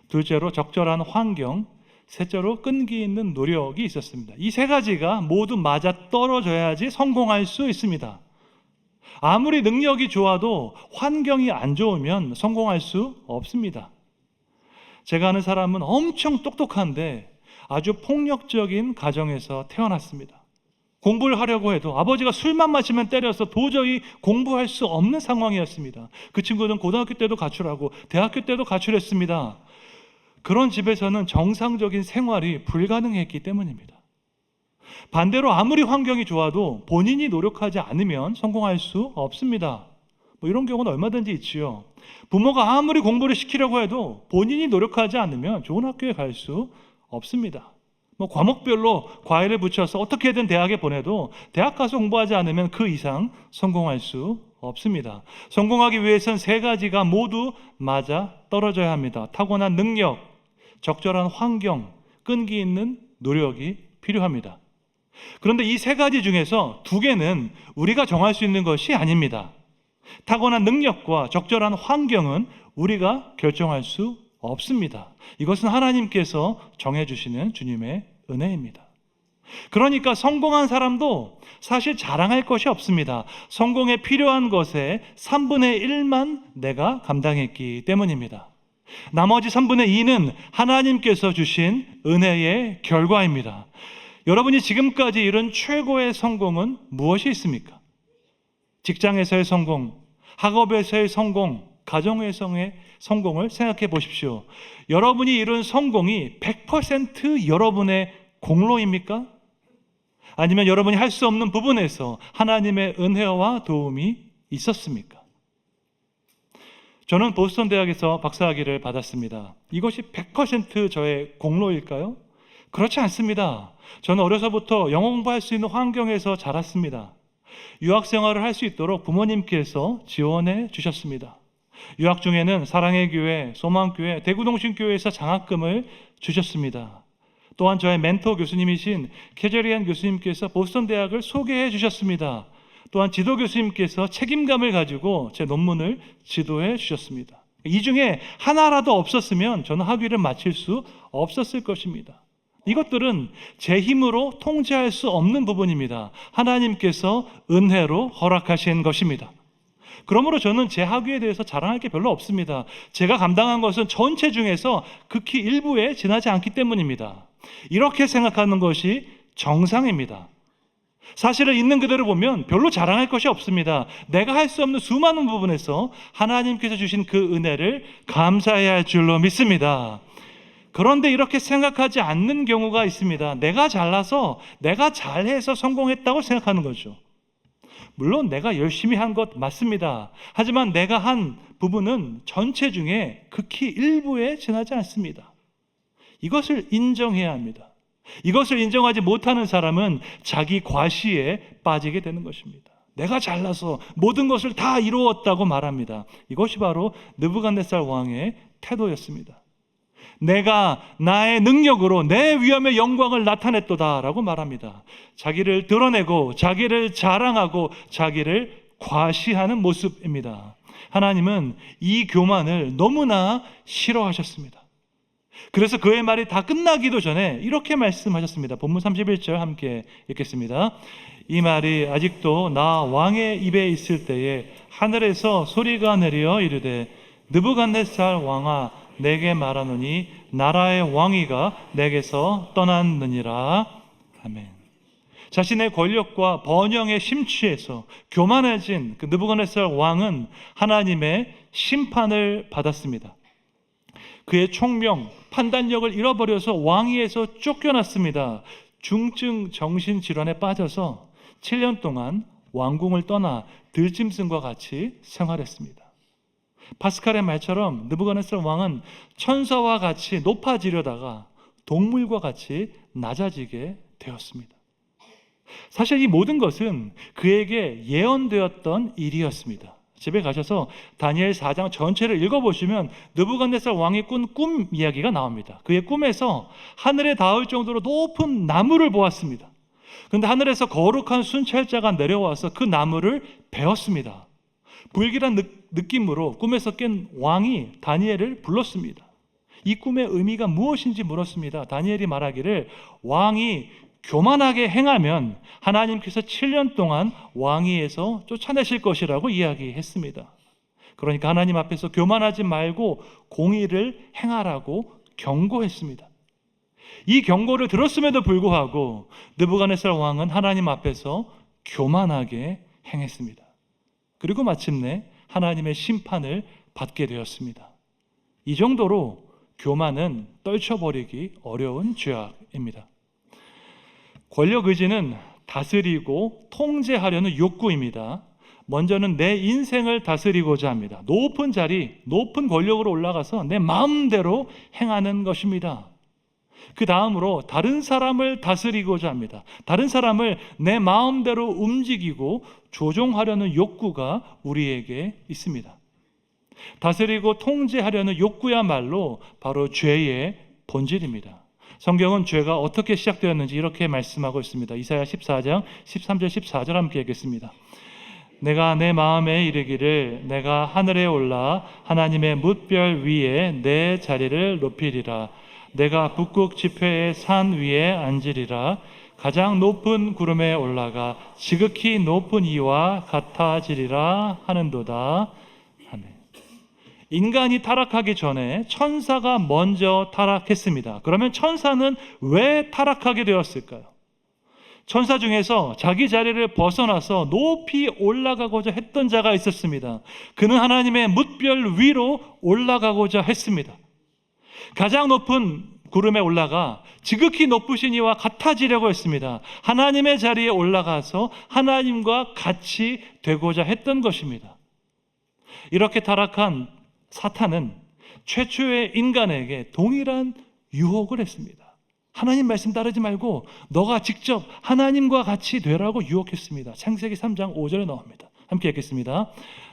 둘째로 적절한 환경, 셋째로 끈기 있는 노력이 있었습니다. 이 3가지가 모두 맞아 떨어져야지 성공할 수 있습니다. 아무리 능력이 좋아도 환경이 안 좋으면 성공할 수 없습니다. 제가 아는 사람은 엄청 똑똑한데 아주 폭력적인 가정에서 태어났습니다. 공부를 하려고 해도 아버지가 술만 마시면 때려서 도저히 공부할 수 없는 상황이었습니다. 그 친구는 고등학교 때도 가출하고 대학교 때도 가출했습니다. 그런 집에서는 정상적인 생활이 불가능했기 때문입니다. 반대로 아무리 환경이 좋아도 본인이 노력하지 않으면 성공할 수 없습니다. 이런 경우는 얼마든지 있지요. 부모가 아무리 공부를 시키려고 해도 본인이 노력하지 않으면 좋은 학교에 갈 수 없습니다. 과목별로 과외를 붙여서 어떻게든 대학에 보내도 대학 가서 공부하지 않으면 그 이상 성공할 수 없습니다. 성공하기 위해서는 세 가지가 모두 맞아 떨어져야 합니다. 타고난 능력, 적절한 환경, 끈기 있는 노력이 필요합니다. 그런데 이 세 가지 중에서 두 개는 우리가 정할 수 있는 것이 아닙니다. 타고난 능력과 적절한 환경은 우리가 결정할 수 없습니다. 이것은 하나님께서 정해주시는 주님의 은혜입니다. 그러니까 성공한 사람도 사실 자랑할 것이 없습니다. 성공에 필요한 것의 3분의 1만 내가 감당했기 때문입니다. 나머지 3분의 2는 하나님께서 주신 은혜의 결과입니다. 여러분이 지금까지 이룬 최고의 성공은 무엇이 있습니까? 직장에서의 성공, 학업에서의 성공, 가정에서의 성공을 생각해 보십시오. 여러분이 이룬 성공이 100% 여러분의 공로입니까? 아니면 여러분이 할 수 없는 부분에서 하나님의 은혜와 도움이 있었습니까? 저는 보스턴 대학에서 박사학위를 받았습니다. 이것이 100% 저의 공로일까요? 그렇지 않습니다. 저는 어려서부터 영어 공부할 수 있는 환경에서 자랐습니다. 유학 생활을 할 수 있도록 부모님께서 지원해 주셨습니다. 유학 중에는 사랑의 교회, 소망교회, 대구동신교회에서 장학금을 주셨습니다. 또한 저의 멘토 교수님이신 캐저리안 교수님께서 보스턴 대학을 소개해 주셨습니다. 또한 지도 교수님께서 책임감을 가지고 제 논문을 지도해 주셨습니다. 이 중에 하나라도 없었으면 저는 학위를 마칠 수 없었을 것입니다. 이것들은 제 힘으로 통제할 수 없는 부분입니다. 하나님께서 은혜로 허락하신 것입니다. 그러므로 저는 제 학위에 대해서 자랑할 게 별로 없습니다. 제가 감당한 것은 전체 중에서 극히 일부에 지나지 않기 때문입니다. 이렇게 생각하는 것이 정상입니다. 사실은 있는 그대로 보면 별로 자랑할 것이 없습니다. 내가 할 수 없는 수많은 부분에서 하나님께서 주신 그 은혜를 감사해야 할 줄로 믿습니다. 그런데 이렇게 생각하지 않는 경우가 있습니다. 내가 잘나서, 내가 잘해서 성공했다고 생각하는 거죠. 물론 내가 열심히 한 것 맞습니다. 하지만 내가 한 부분은 전체 중에 극히 일부에 지나지 않습니다. 이것을 인정해야 합니다. 이것을 인정하지 못하는 사람은 자기 과시에 빠지게 되는 것입니다. 내가 잘나서 모든 것을 다 이루었다고 말합니다. 이것이 바로 느부갓네살 왕의 태도였습니다. 내가 나의 능력으로 내 위엄의 영광을 나타냈도다라고 말합니다. 자기를 드러내고 자기를 자랑하고 자기를 과시하는 모습입니다. 하나님은 이 교만을 너무나 싫어하셨습니다. 그래서 그의 말이 다 끝나기도 전에 이렇게 말씀하셨습니다. 본문 31절 함께 읽겠습니다. 이 말이 아직도 나 왕의 입에 있을 때에 하늘에서 소리가 내려 이르되 느부갓네살 왕아 내게 말하노니 나라의 왕위가 내게서 떠났느니라. 아멘. 자신의 권력과 번영에 심취해서 교만해진 그 느부갓네살 왕은 하나님의 심판을 받았습니다. 그의 총명, 판단력을 잃어버려서 왕위에서 쫓겨났습니다. 중증 정신질환에 빠져서 7년 동안 왕궁을 떠나 들짐승과 같이 생활했습니다. 파스칼의 말처럼 느부갓네살 왕은 천사와 같이 높아지려다가 동물과 같이 낮아지게 되었습니다. 사실 이 모든 것은 그에게 예언되었던 일이었습니다. 집에 가셔서 다니엘 4장 전체를 읽어보시면 느부갓네살 왕이 꾼 꿈 이야기가 나옵니다. 그의 꿈에서 하늘에 닿을 정도로 높은 나무를 보았습니다. 그런데 하늘에서 거룩한 순찰자가 내려와서 그 나무를 베었습니다. 불길한 느낌으로 꿈에서 깬 왕이 다니엘을 불렀습니다. 이 꿈의 의미가 무엇인지 물었습니다. 다니엘이 말하기를 왕이 교만하게 행하면 하나님께서 7년 동안 왕위에서 쫓아내실 것이라고 이야기했습니다. 그러니까 하나님 앞에서 교만하지 말고 공의를 행하라고 경고했습니다. 이 경고를 들었음에도 불구하고 느부갓네살 왕은 하나님 앞에서 교만하게 행했습니다. 그리고 마침내 하나님의 심판을 받게 되었습니다. 이 정도로 교만은 떨쳐버리기 어려운 죄악입니다. 권력 의지는 다스리고 통제하려는 욕구입니다. 먼저는 내 인생을 다스리고자 합니다. 높은 자리, 높은 권력으로 올라가서 내 마음대로 행하는 것입니다. 그 다음으로 다른 사람을 다스리고자 합니다. 다른 사람을 내 마음대로 움직이고 조종하려는 욕구가 우리에게 있습니다. 다스리고 통제하려는 욕구야말로 바로 죄의 본질입니다. 성경은 죄가 어떻게 시작되었는지 이렇게 말씀하고 있습니다. 이사야 14장 13절 14절 함께 읽겠습니다. 내가 내 마음에 이르기를 내가 하늘에 올라 하나님의 뭇별 위에 내 자리를 높이리라. 내가 북극 지폐의 산 위에 앉으리라. 가장 높은 구름에 올라가 지극히 높은 이와 같아지리라 하는도다. 아멘. 인간이 타락하기 전에 천사가 먼저 타락했습니다. 그러면 천사는 왜 타락하게 되었을까요? 천사 중에서 자기 자리를 벗어나서 높이 올라가고자 했던 자가 있었습니다. 그는 하나님의 뭇별 위로 올라가고자 했습니다. 가장 높은 구름에 올라가 지극히 높으신 이와 같아지려고 했습니다. 하나님의 자리에 올라가서 하나님과 같이 되고자 했던 것입니다. 이렇게 타락한 사탄은 최초의 인간에게 동일한 유혹을 했습니다. 하나님 말씀 따르지 말고 너가 직접 하나님과 같이 되라고 유혹했습니다. 창세기 3장 5절에 나옵니다. 함께 읽겠습니다.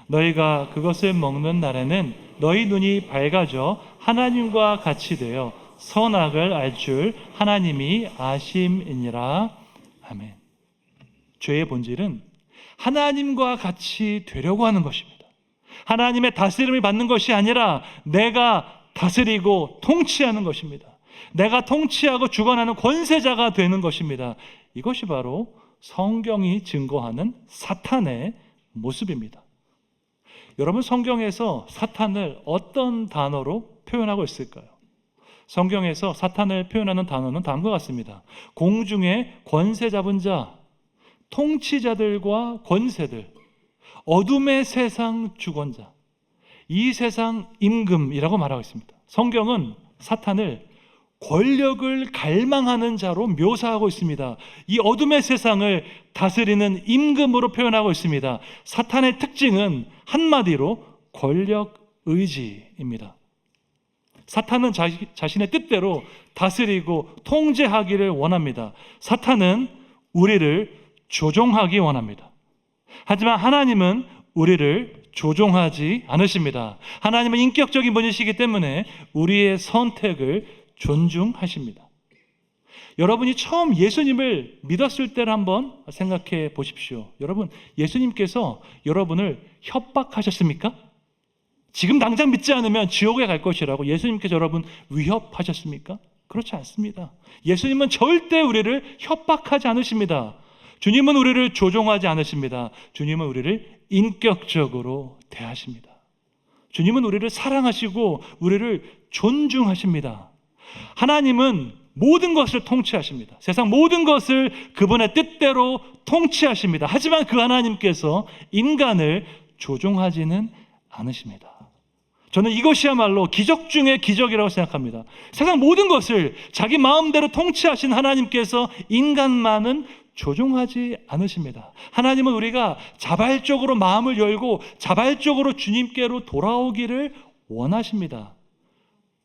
너희가 그것을 먹는 날에는 너희 눈이 밝아져 하나님과 같이 되어 선악을 알 줄 하나님이 아심이니라. 아멘. 죄의 본질은 하나님과 같이 되려고 하는 것입니다. 하나님의 다스림을 받는 것이 아니라 내가 다스리고 통치하는 것입니다. 내가 통치하고 주관하는 권세자가 되는 것입니다. 이것이 바로 성경이 증거하는 사탄의 모습입니다. 여러분, 성경에서 사탄을 어떤 단어로 표현하고 있을까요? 성경에서 사탄을 표현하는 단어는 다음과 같습니다. 공중의 권세 잡은 자, 통치자들과 권세들, 어둠의 세상 주권자, 이 세상 임금이라고 말하고 있습니다. 성경은 사탄을 권력을 갈망하는 자로 묘사하고 있습니다. 이 어둠의 세상을 다스리는 임금으로 표현하고 있습니다. 사탄의 특징은 한마디로 권력 의지입니다. 사탄은 자신의 뜻대로 다스리고 통제하기를 원합니다. 사탄은 우리를 조종하기 원합니다. 하지만 하나님은 우리를 조종하지 않으십니다. 하나님은 인격적인 분이시기 때문에 우리의 선택을 존중하십니다. 여러분이 처음 예수님을 믿었을 때를 한번 생각해 보십시오. 여러분, 예수님께서 여러분을 협박하셨습니까? 지금 당장 믿지 않으면 지옥에 갈 것이라고 예수님께서 여러분 위협하셨습니까? 그렇지 않습니다. 예수님은 절대 우리를 협박하지 않으십니다. 주님은 우리를 조종하지 않으십니다. 주님은 우리를 인격적으로 대하십니다. 주님은 우리를 사랑하시고 우리를 존중하십니다. 하나님은 모든 것을 통치하십니다. 세상 모든 것을 그분의 뜻대로 통치하십니다. 하지만 그 하나님께서 인간을 조종하지는 않으십니다. 저는 이것이야말로 기적 중의 기적이라고 생각합니다. 세상 모든 것을 자기 마음대로 통치하신 하나님께서 인간만은 조종하지 않으십니다. 하나님은 우리가 자발적으로 마음을 열고 자발적으로 주님께로 돌아오기를 원하십니다.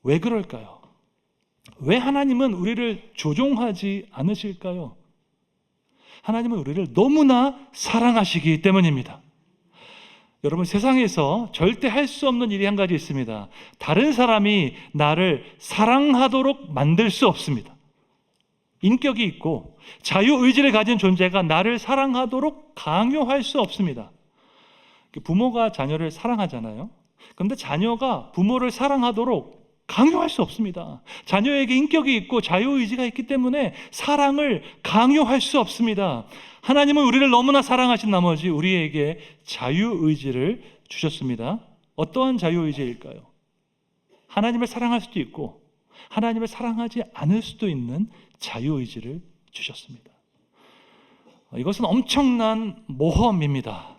왜 그럴까요? 왜 하나님은 우리를 조종하지 않으실까요? 하나님은 우리를 너무나 사랑하시기 때문입니다. 여러분, 세상에서 절대 할 수 없는 일이 한 가지 있습니다. 다른 사람이 나를 사랑하도록 만들 수 없습니다. 인격이 있고 자유의지를 가진 존재가 나를 사랑하도록 강요할 수 없습니다. 부모가 자녀를 사랑하잖아요. 그런데 자녀가 부모를 사랑하도록 강요할 수 없습니다. 자녀에게 인격이 있고 자유의지가 있기 때문에 사랑을 강요할 수 없습니다. 하나님은 우리를 너무나 사랑하신 나머지 우리에게 자유의지를 주셨습니다. 어떠한 자유의지일까요? 하나님을 사랑할 수도 있고 하나님을 사랑하지 않을 수도 있는 자유의지를 주셨습니다. 이것은 엄청난 모험입니다.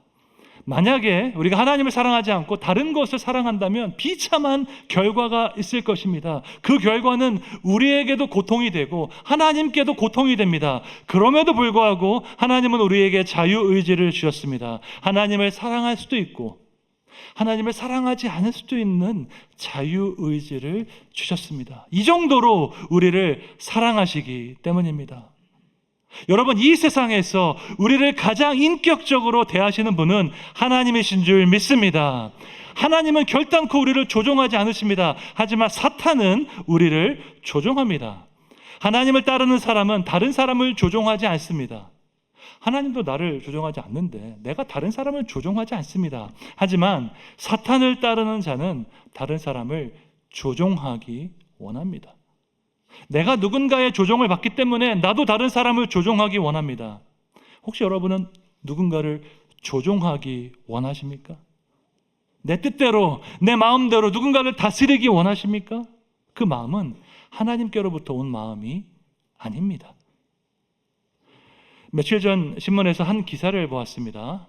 만약에 우리가 하나님을 사랑하지 않고 다른 것을 사랑한다면 비참한 결과가 있을 것입니다. 그 결과는 우리에게도 고통이 되고 하나님께도 고통이 됩니다. 그럼에도 불구하고 하나님은 우리에게 자유의지를 주셨습니다. 하나님을 사랑할 수도 있고 하나님을 사랑하지 않을 수도 있는 자유의지를 주셨습니다. 이 정도로 우리를 사랑하시기 때문입니다. 여러분, 이 세상에서 우리를 가장 인격적으로 대하시는 분은 하나님이신 줄 믿습니다. 하나님은 결단코 우리를 조종하지 않으십니다. 하지만 사탄은 우리를 조종합니다. 하나님을 따르는 사람은 다른 사람을 조종하지 않습니다. 하나님도 나를 조종하지 않는데 내가 다른 사람을 조종하지 않습니다. 하지만 사탄을 따르는 자는 다른 사람을 조종하기 원합니다. 내가 누군가의 조종을 받기 때문에 나도 다른 사람을 조종하기 원합니다. 혹시 여러분은 누군가를 조종하기 원하십니까? 내 뜻대로, 내 마음대로 누군가를 다스리기 원하십니까? 그 마음은 하나님께로부터 온 마음이 아닙니다. 며칠 전 신문에서 한 기사를 보았습니다.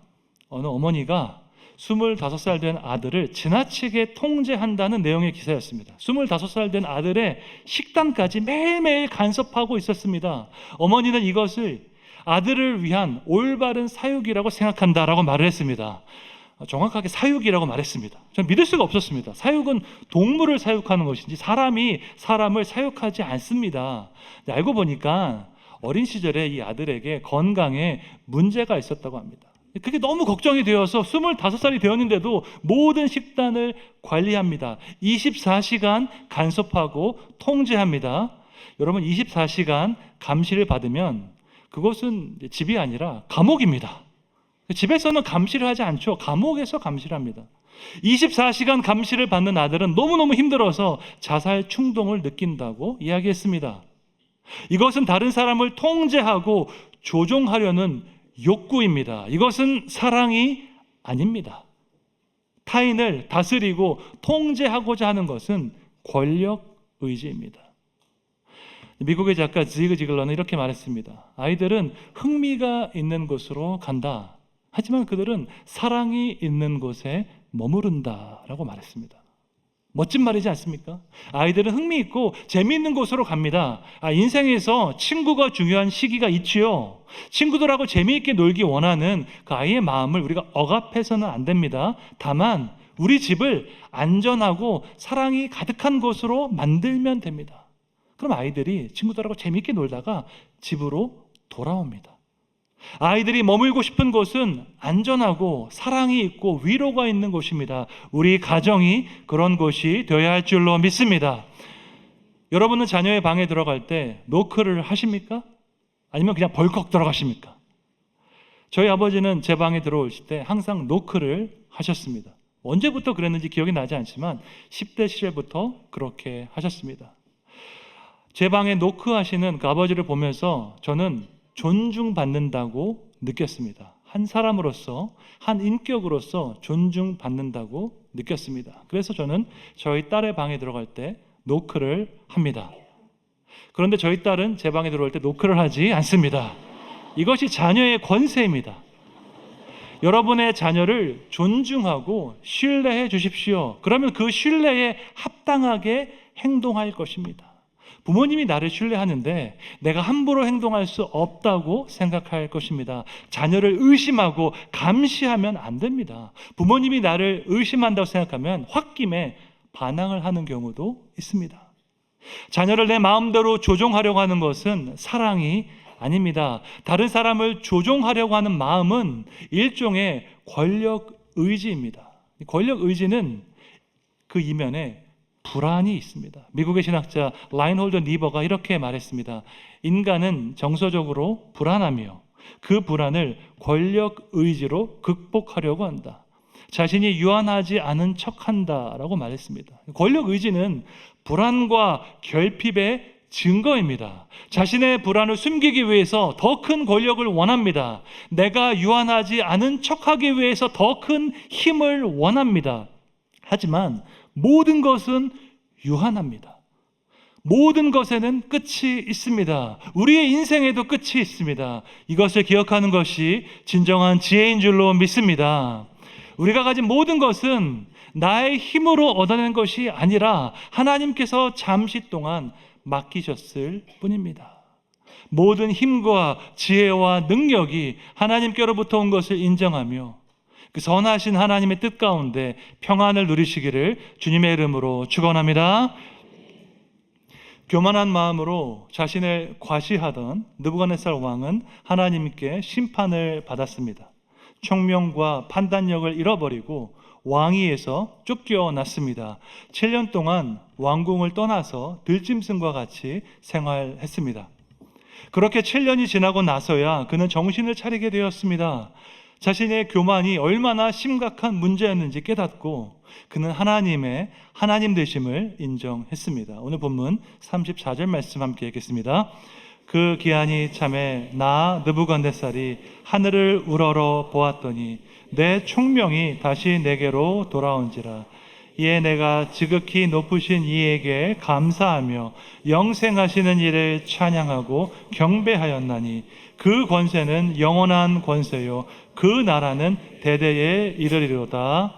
어느 어머니가 25살 된 아들을 지나치게 통제한다는 내용의 기사였습니다. 25살 된 아들의 식단까지 매일매일 간섭하고 있었습니다. 어머니는 이것을 아들을 위한 올바른 사육이라고 생각한다라고 말을 했습니다. 정확하게 사육이라고 말했습니다. 저는 믿을 수가 없었습니다. 사육은 동물을 사육하는 것인지 사람이 사람을 사육하지 않습니다. 알고 보니까 어린 시절에 이 아들에게 건강에 문제가 있었다고 합니다. 그게 너무 걱정이 되어서 25살이 되었는데도 모든 식단을 관리합니다. 24시간 간섭하고 통제합니다. 여러분, 24시간 감시를 받으면 그것은 집이 아니라 감옥입니다. 집에서는 감시를 하지 않죠. 감옥에서 감시를 합니다. 24시간 감시를 받는 아들은 너무너무 힘들어서 자살 충동을 느낀다고 이야기했습니다. 이것은 다른 사람을 통제하고 조종하려는 욕구입니다. 이것은 사랑이 아닙니다. 타인을 다스리고 통제하고자 하는 것은 권력 의지입니다. 미국의 작가 지그 지글러는 이렇게 말했습니다. 아이들은 흥미가 있는 곳으로 간다. 하지만 그들은 사랑이 있는 곳에 머무른다라고 말했습니다. 멋진 말이지 않습니까? 아이들은 흥미있고 재미있는 곳으로 갑니다. 인생에서 친구가 중요한 시기가 있지요. 친구들하고 재미있게 놀기 원하는 그 아이의 마음을 우리가 억압해서는 안 됩니다. 다만 우리 집을 안전하고 사랑이 가득한 곳으로 만들면 됩니다. 그럼 아이들이 친구들하고 재미있게 놀다가 집으로 돌아옵니다. 아이들이 머물고 싶은 곳은 안전하고 사랑이 있고 위로가 있는 곳입니다. 우리 가정이 그런 곳이 되어야 할 줄로 믿습니다. 여러분은 자녀의 방에 들어갈 때 노크를 하십니까? 아니면 그냥 벌컥 들어가십니까? 저희 아버지는 제 방에 들어오실 때 항상 노크를 하셨습니다. 언제부터 그랬는지 기억이 나지 않지만 10대 시절부터 그렇게 하셨습니다. 제 방에 노크하시는 그 아버지를 보면서 저는 존중받는다고 느꼈습니다. 한 사람으로서, 한 인격으로서 존중받는다고 느꼈습니다. 그래서 저는 저희 딸의 방에 들어갈 때 노크를 합니다. 그런데 저희 딸은 제 방에 들어올 때 노크를 하지 않습니다. 이것이 자녀의 권세입니다. 여러분의 자녀를 존중하고 신뢰해 주십시오. 그러면 그 신뢰에 합당하게 행동할 것입니다. 부모님이 나를 신뢰하는데 내가 함부로 행동할 수 없다고 생각할 것입니다. 자녀를 의심하고 감시하면 안 됩니다. 부모님이 나를 의심한다고 생각하면 홧김에 반항을 하는 경우도 있습니다. 자녀를 내 마음대로 조종하려고 하는 것은 사랑이 아닙니다. 다른 사람을 조종하려고 하는 마음은 일종의 권력 의지입니다. 권력 의지는 그 이면에 불안이 있습니다. 미국의 신학자 라인홀드 니버가 이렇게 말했습니다. 인간은 정서적으로 불안하며 그 불안을 권력 의지로 극복하려고 한다. 자신이 유한하지 않은 척한다라고 말했습니다. 권력 의지는 불안과 결핍의 증거입니다. 자신의 불안을 숨기기 위해서 더 큰 권력을 원합니다. 내가 유한하지 않은 척하기 위해서 더 큰 힘을 원합니다. 하지만 모든 것은 유한합니다. 모든 것에는 끝이 있습니다. 우리의 인생에도 끝이 있습니다. 이것을 기억하는 것이 진정한 지혜인 줄로 믿습니다. 우리가 가진 모든 것은 나의 힘으로 얻어낸 것이 아니라 하나님께서 잠시 동안 맡기셨을 뿐입니다. 모든 힘과 지혜와 능력이 하나님께로부터 온 것을 인정하며 그 선하신 하나님의 뜻 가운데 평안을 누리시기를 주님의 이름으로 축원합니다. 교만한 마음으로 자신을 과시하던 느부갓네살 왕은 하나님께 심판을 받았습니다. 총명과 판단력을 잃어버리고 왕위에서 쫓겨났습니다. 7년 동안 왕궁을 떠나서 들짐승과 같이 생활했습니다. 그렇게 7년이 지나고 나서야 그는 정신을 차리게 되었습니다. 자신의 교만이 얼마나 심각한 문제였는지 깨닫고 그는 하나님 되심을 인정했습니다. 오늘 본문 34절 말씀 함께 읽겠습니다. 그 기한이 참에 나 느부갓네살이 하늘을 우러러 보았더니 내 총명이 다시 내게로 돌아온지라. 이에 내가 지극히 높으신 이에게 감사하며 영생하시는 이를 찬양하고 경배하였나니 그 권세는 영원한 권세요 그 나라는 대대에 이르리로다.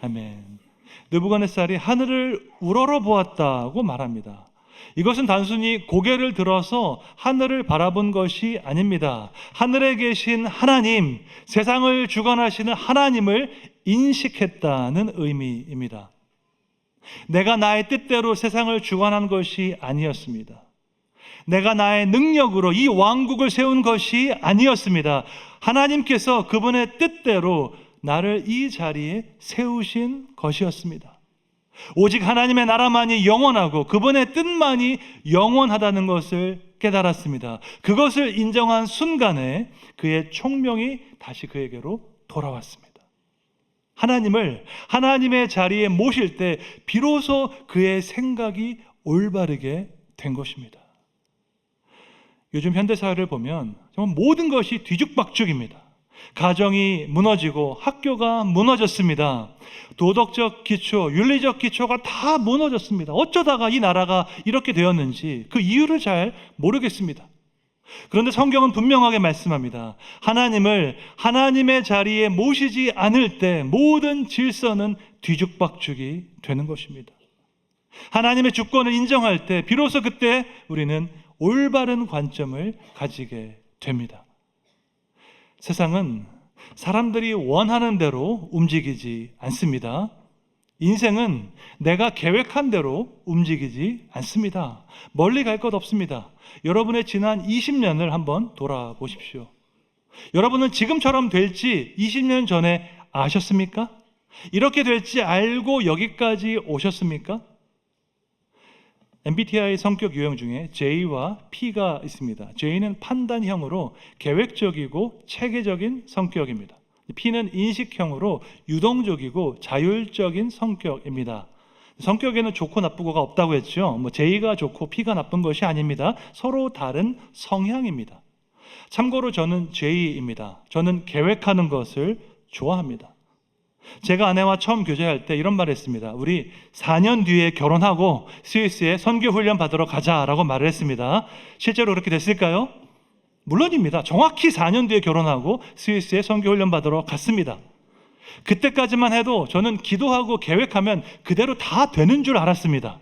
아멘. 느부갓네살이 하늘을 우러러 보았다고 말합니다. 이것은 단순히 고개를 들어서 하늘을 바라본 것이 아닙니다. 하늘에 계신 하나님, 세상을 주관하시는 하나님을 인식했다는 의미입니다. 내가 나의 뜻대로 세상을 주관한 것이 아니었습니다. 내가 나의 능력으로 이 왕국을 세운 것이 아니었습니다. 하나님께서 그분의 뜻대로 나를 이 자리에 세우신 것이었습니다. 오직 하나님의 나라만이 영원하고 그분의 뜻만이 영원하다는 것을 깨달았습니다. 그것을 인정한 순간에 그의 총명이 다시 그에게로 돌아왔습니다. 하나님을 하나님의 자리에 모실 때 비로소 그의 생각이 올바르게 된 것입니다. 요즘 현대사회를 보면 정말 모든 것이 뒤죽박죽입니다. 가정이 무너지고 학교가 무너졌습니다. 도덕적 기초, 윤리적 기초가 다 무너졌습니다. 어쩌다가 이 나라가 이렇게 되었는지 그 이유를 잘 모르겠습니다. 그런데 성경은 분명하게 말씀합니다. 하나님을 하나님의 자리에 모시지 않을 때 모든 질서는 뒤죽박죽이 되는 것입니다. 하나님의 주권을 인정할 때 비로소 그때 우리는 올바른 관점을 가지게 됩니다. 세상은 사람들이 원하는 대로 움직이지 않습니다. 인생은 내가 계획한 대로 움직이지 않습니다. 멀리 갈 것 없습니다. 여러분의 지난 20년을 한번 돌아보십시오. 여러분은 지금처럼 될지 20년 전에 아셨습니까? 이렇게 될지 알고 여기까지 오셨습니까? MBTI 성격 유형 중에 J와 P가 있습니다. J는 판단형으로 계획적이고 체계적인 성격입니다. P는 인식형으로 유동적이고 자율적인 성격입니다. 성격에는 좋고 나쁘고가 없다고 했죠. J가 좋고 P가 나쁜 것이 아닙니다. 서로 다른 성향입니다. 참고로 저는 J입니다. 저는 계획하는 것을 좋아합니다. 제가 아내와 처음 교제할 때 이런 말을 했습니다. 우리 4년 뒤에 결혼하고 스위스에 선교훈련 받으러 가자라고 말을 했습니다. 실제로 그렇게 됐을까요? 물론입니다. 정확히 4년 뒤에 결혼하고 스위스에 선교훈련 받으러 갔습니다. 그때까지만 해도 저는 기도하고 계획하면 그대로 다 되는 줄 알았습니다.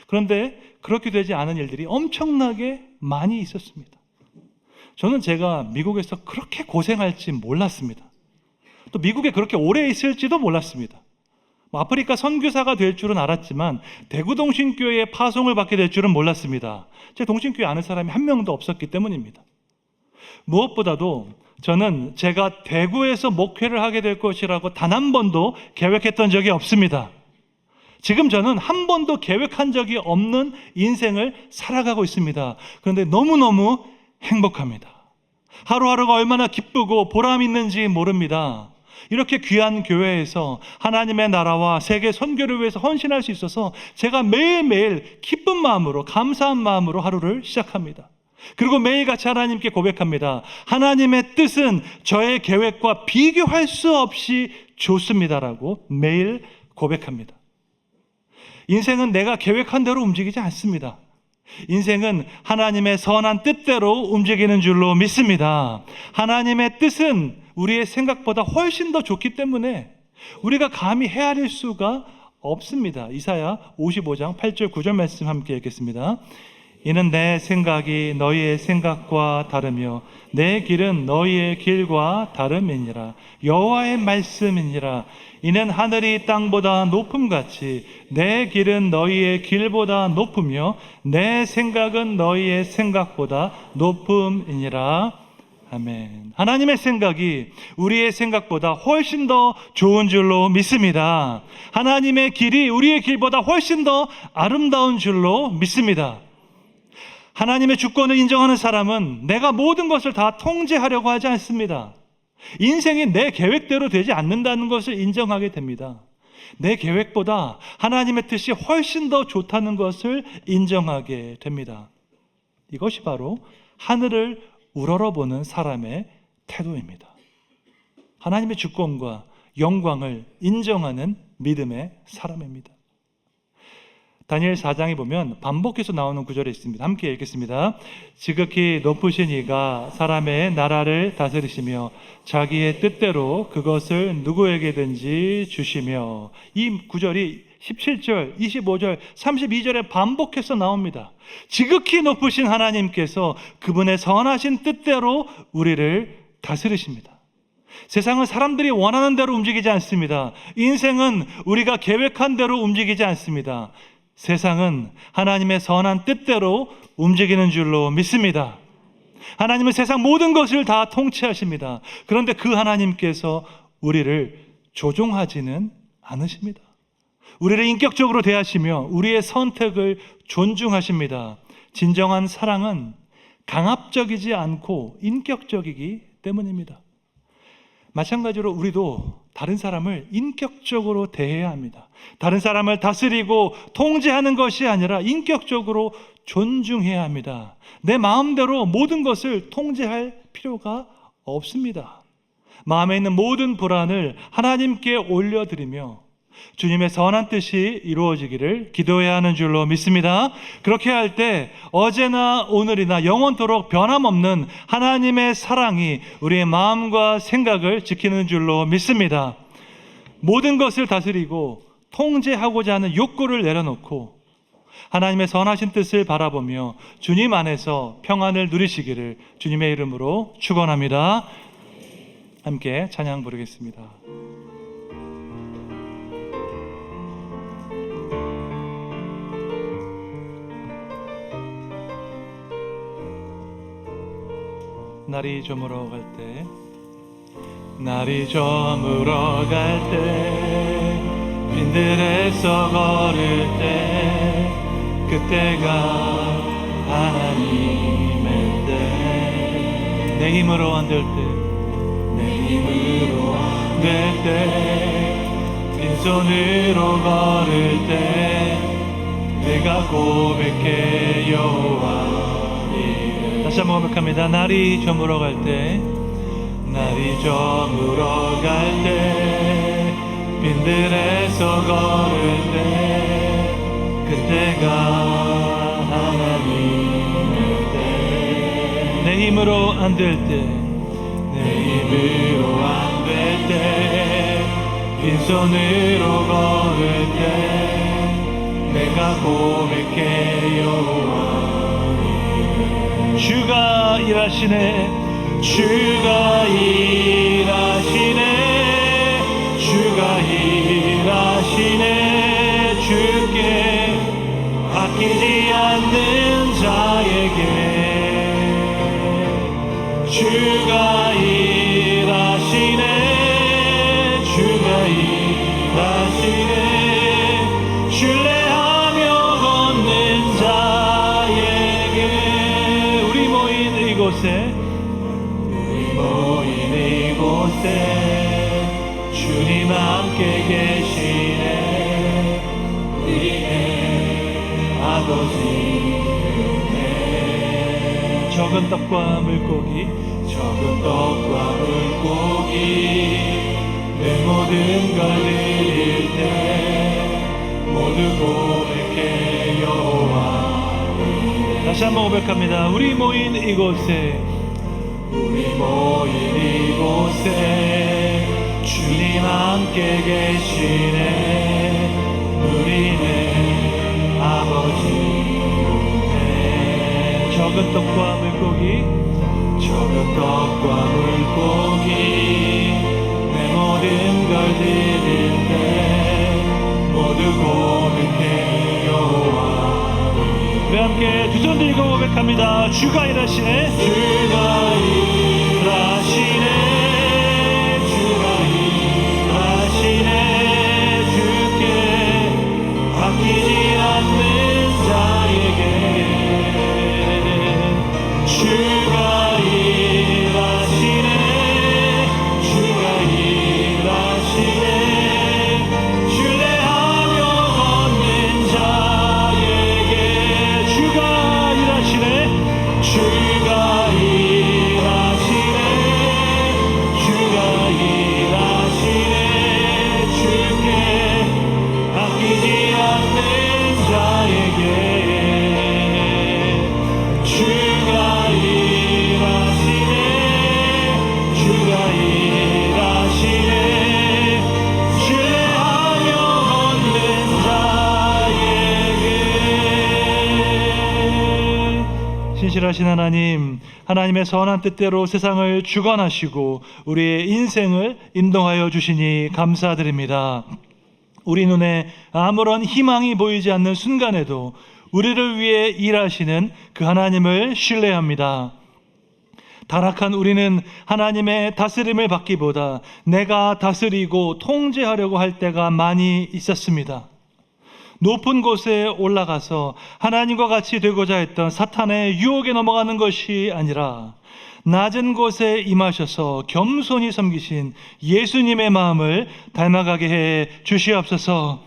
그런데 그렇게 되지 않은 일들이 엄청나게 많이 있었습니다. 저는 제가 미국에서 그렇게 고생할지 몰랐습니다. 또 미국에 그렇게 오래 있을지도 몰랐습니다. 아프리카 선교사가 될 줄은 알았지만 대구 동신교회에 파송을 받게 될 줄은 몰랐습니다. 제 동신교회 아는 사람이 한 명도 없었기 때문입니다. 무엇보다도 저는 제가 대구에서 목회를 하게 될 것이라고 단 한 번도 계획했던 적이 없습니다. 지금 저는 한 번도 계획한 적이 없는 인생을 살아가고 있습니다. 그런데 너무너무 행복합니다. 하루하루가 얼마나 기쁘고 보람 있는지 모릅니다. 이렇게 귀한 교회에서 하나님의 나라와 세계 선교를 위해서 헌신할 수 있어서 제가 매일매일 기쁜 마음으로, 감사한 마음으로 하루를 시작합니다. 그리고 매일같이 하나님께 고백합니다. 하나님의 뜻은 저의 계획과 비교할 수 없이 좋습니다라고 매일 고백합니다. 인생은 내가 계획한 대로 움직이지 않습니다. 인생은 하나님의 선한 뜻대로 움직이는 줄로 믿습니다. 하나님의 뜻은 우리의 생각보다 훨씬 더 좋기 때문에 우리가 감히 헤아릴 수가 없습니다. 이사야 55장 8절 9절 말씀 함께 읽겠습니다. 이는 내 생각이 너희의 생각과 다르며 내 길은 너희의 길과 다름이니라. 여호와의 말씀이니라. 이는 하늘이 땅보다 높음같이 내 길은 너희의 길보다 높으며 내 생각은 너희의 생각보다 높음이니라. 아멘. 하나님의 생각이 우리의 생각보다 훨씬 더 좋은 줄로 믿습니다. 하나님의 길이 우리의 길보다 훨씬 더 아름다운 줄로 믿습니다. 하나님의 주권을 인정하는 사람은 내가 모든 것을 다 통제하려고 하지 않습니다. 인생이 내 계획대로 되지 않는다는 것을 인정하게 됩니다. 내 계획보다 하나님의 뜻이 훨씬 더 좋다는 것을 인정하게 됩니다. 이것이 바로 하늘을 우러러보는 사람의 태도입니다. 하나님의 주권과 영광을 인정하는 믿음의 사람입니다. 다니엘 4장에 보면 반복해서 나오는 구절이 있습니다. 함께 읽겠습니다. 지극히 높으신 이가 사람의 나라를 다스리시며 자기의 뜻대로 그것을 누구에게든지 주시며, 이 구절이 17절, 25절, 32절에 반복해서 나옵니다. 지극히 높으신 하나님께서 그분의 선하신 뜻대로 우리를 다스리십니다. 세상은 사람들이 원하는 대로 움직이지 않습니다. 인생은 우리가 계획한 대로 움직이지 않습니다. 세상은 하나님의 선한 뜻대로 움직이는 줄로 믿습니다. 하나님은 세상 모든 것을 다 통치하십니다. 그런데 그 하나님께서 우리를 조종하지는 않으십니다. 우리를 인격적으로 대하시며 우리의 선택을 존중하십니다. 진정한 사랑은 강압적이지 않고 인격적이기 때문입니다. 마찬가지로 우리도 다른 사람을 인격적으로 대해야 합니다. 다른 사람을 다스리고 통제하는 것이 아니라 인격적으로 존중해야 합니다. 내 마음대로 모든 것을 통제할 필요가 없습니다. 마음에 있는 모든 불안을 하나님께 올려드리며 주님의 선한 뜻이 이루어지기를 기도해야 하는 줄로 믿습니다. 그렇게 할 때 어제나 오늘이나 영원토록 변함없는 하나님의 사랑이 우리의 마음과 생각을 지키는 줄로 믿습니다. 모든 것을 다스리고 통제하고자 하는 욕구를 내려놓고 하나님의 선하신 뜻을 바라보며 주님 안에서 평안을 누리시기를 주님의 이름으로 축원합니다. 함께 찬양 부르겠습니다. 날이 저물어 갈 때, 날이 저물어 갈 때, 빈들에서 걸을 때, 그때가 하나님의 때. 내 힘으로 안 될 때, 내 힘으로 안 될 때, 빈손으로 걸을 때, 내가 고백해 여호와. 다시 한번 고백합니다. 날이 저물어 갈 때, 날이 저물어 갈 때, 빈들에서 걸을 때, 그때가 하나님의 때. 내 힘으로 안 될 때, 내 힘으로 안 될 때, 빈손으로 걸을 때, 내가 고백해 여호와. 주가 일하시네, 주가 일하시네, 주가 일하시네. 주께 아끼지 않는 자에게 주가 일하시네, 주가 일하시네. 신뢰하며 걷는 자에게. 우리 모인 이곳에 주님 함께 계시네. 우리의 아버지. 적은 떡과 물고기, 적은 떡과 물고기, 내 모든 걸 드릴 때 모두 고백해 여호와. 다시 한번 고백합니다. 우리 모인 이곳에, 우리 모인 이곳에 주님 함께 계시네. 우리네 아버지. 적은 떡과 물고기, 적은 떡과 물고기, 내 모든 걸 드릴 때 모두 고백해 여호와. 우리 함께 두 손 들고 고백합니다. 주가 일하시네. 주가 일하시네. 주가 일하시네. 주께 아끼지 않는 자에게 주가 일하시네. 주가 일하시네. 신뢰하며 걷는 자에게 주가 일하시네. 주가 일하시네. 주가 일하시네. 주께 아끼지 않는 자에게 주가 일하시네. 주가 일하시네. 신뢰하며 걷는 자에게. 신실하신 하나님, 하나님의 선한 뜻대로 세상을 주관하시고 우리의 인생을 인도하여 주시니 감사드립니다. 우리 눈에 아무런 희망이 보이지 않는 순간에도 우리를 위해 일하시는 그 하나님을 신뢰합니다. 타락한 우리는 하나님의 다스림을 받기보다 내가 다스리고 통제하려고 할 때가 많이 있었습니다. 높은 곳에 올라가서 하나님과 같이 되고자 했던 사탄의 유혹에 넘어가는 것이 아니라 낮은 곳에 임하셔서 겸손히 섬기신 예수님의 마음을 닮아가게 해 주시옵소서.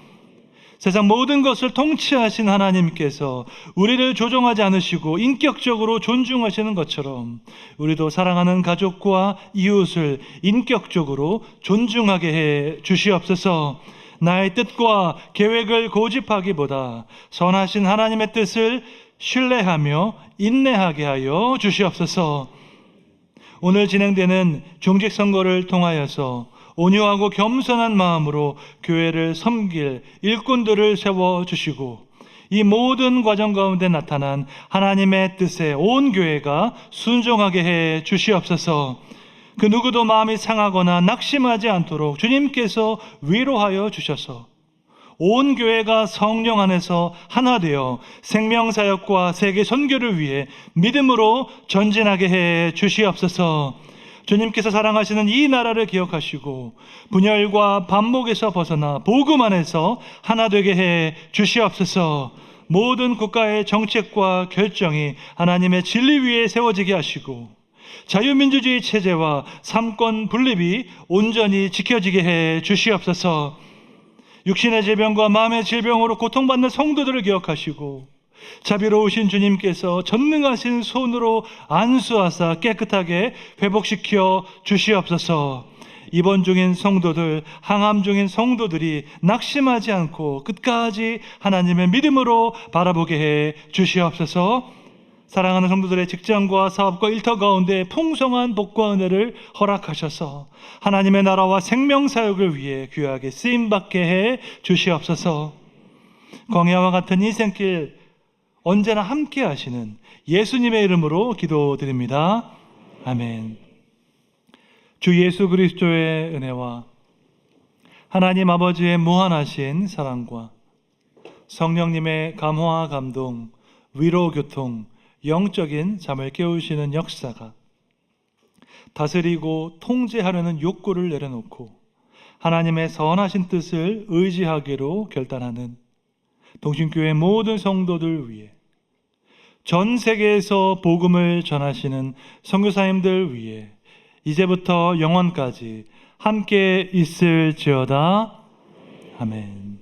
세상 모든 것을 통치하신 하나님께서 우리를 조종하지 않으시고 인격적으로 존중하시는 것처럼 우리도 사랑하는 가족과 이웃을 인격적으로 존중하게 해 주시옵소서. 나의 뜻과 계획을 고집하기보다 선하신 하나님의 뜻을 신뢰하며 인내하게 하여 주시옵소서. 오늘 진행되는 중직선거를 통하여서 온유하고 겸손한 마음으로 교회를 섬길 일꾼들을 세워주시고 이 모든 과정 가운데 나타난 하나님의 뜻에 온 교회가 순종하게 해 주시옵소서. 그 누구도 마음이 상하거나 낙심하지 않도록 주님께서 위로하여 주셔서 온 교회가 성령 안에서 하나 되어 생명사역과 세계 선교를 위해 믿음으로 전진하게 해 주시옵소서. 주님께서 사랑하시는 이 나라를 기억하시고 분열과 반목에서 벗어나 복음 안에서 하나 되게 해 주시옵소서. 모든 국가의 정책과 결정이 하나님의 진리 위에 세워지게 하시고 자유민주주의 체제와 삼권 분립이 온전히 지켜지게 해 주시옵소서. 육신의 질병과 마음의 질병으로 고통받는 성도들을 기억하시고 자비로우신 주님께서 전능하신 손으로 안수하사 깨끗하게 회복시켜 주시옵소서. 입원 중인 성도들, 항암 중인 성도들이 낙심하지 않고 끝까지 하나님의 믿음으로 바라보게 해 주시옵소서. 사랑하는 성도들의 직장과 사업과 일터 가운데 풍성한 복과 은혜를 허락하셔서 하나님의 나라와 생명사역을 위해 귀하게 쓰임받게 해 주시옵소서. 광야와 같은 인생길 언제나 함께 하시는 예수님의 이름으로 기도드립니다. 아멘. 주 예수 그리스도의 은혜와 하나님 아버지의 무한하신 사랑과 성령님의 감화와 감동, 위로 교통, 영적인 잠을 깨우시는 역사가 다스리고 통제하려는 욕구를 내려놓고 하나님의 선하신 뜻을 의지하기로 결단하는 동신교회 모든 성도들 위해 전 세계에서 복음을 전하시는 선교사님들 위해 이제부터 영원까지 함께 있을지어다. 아멘.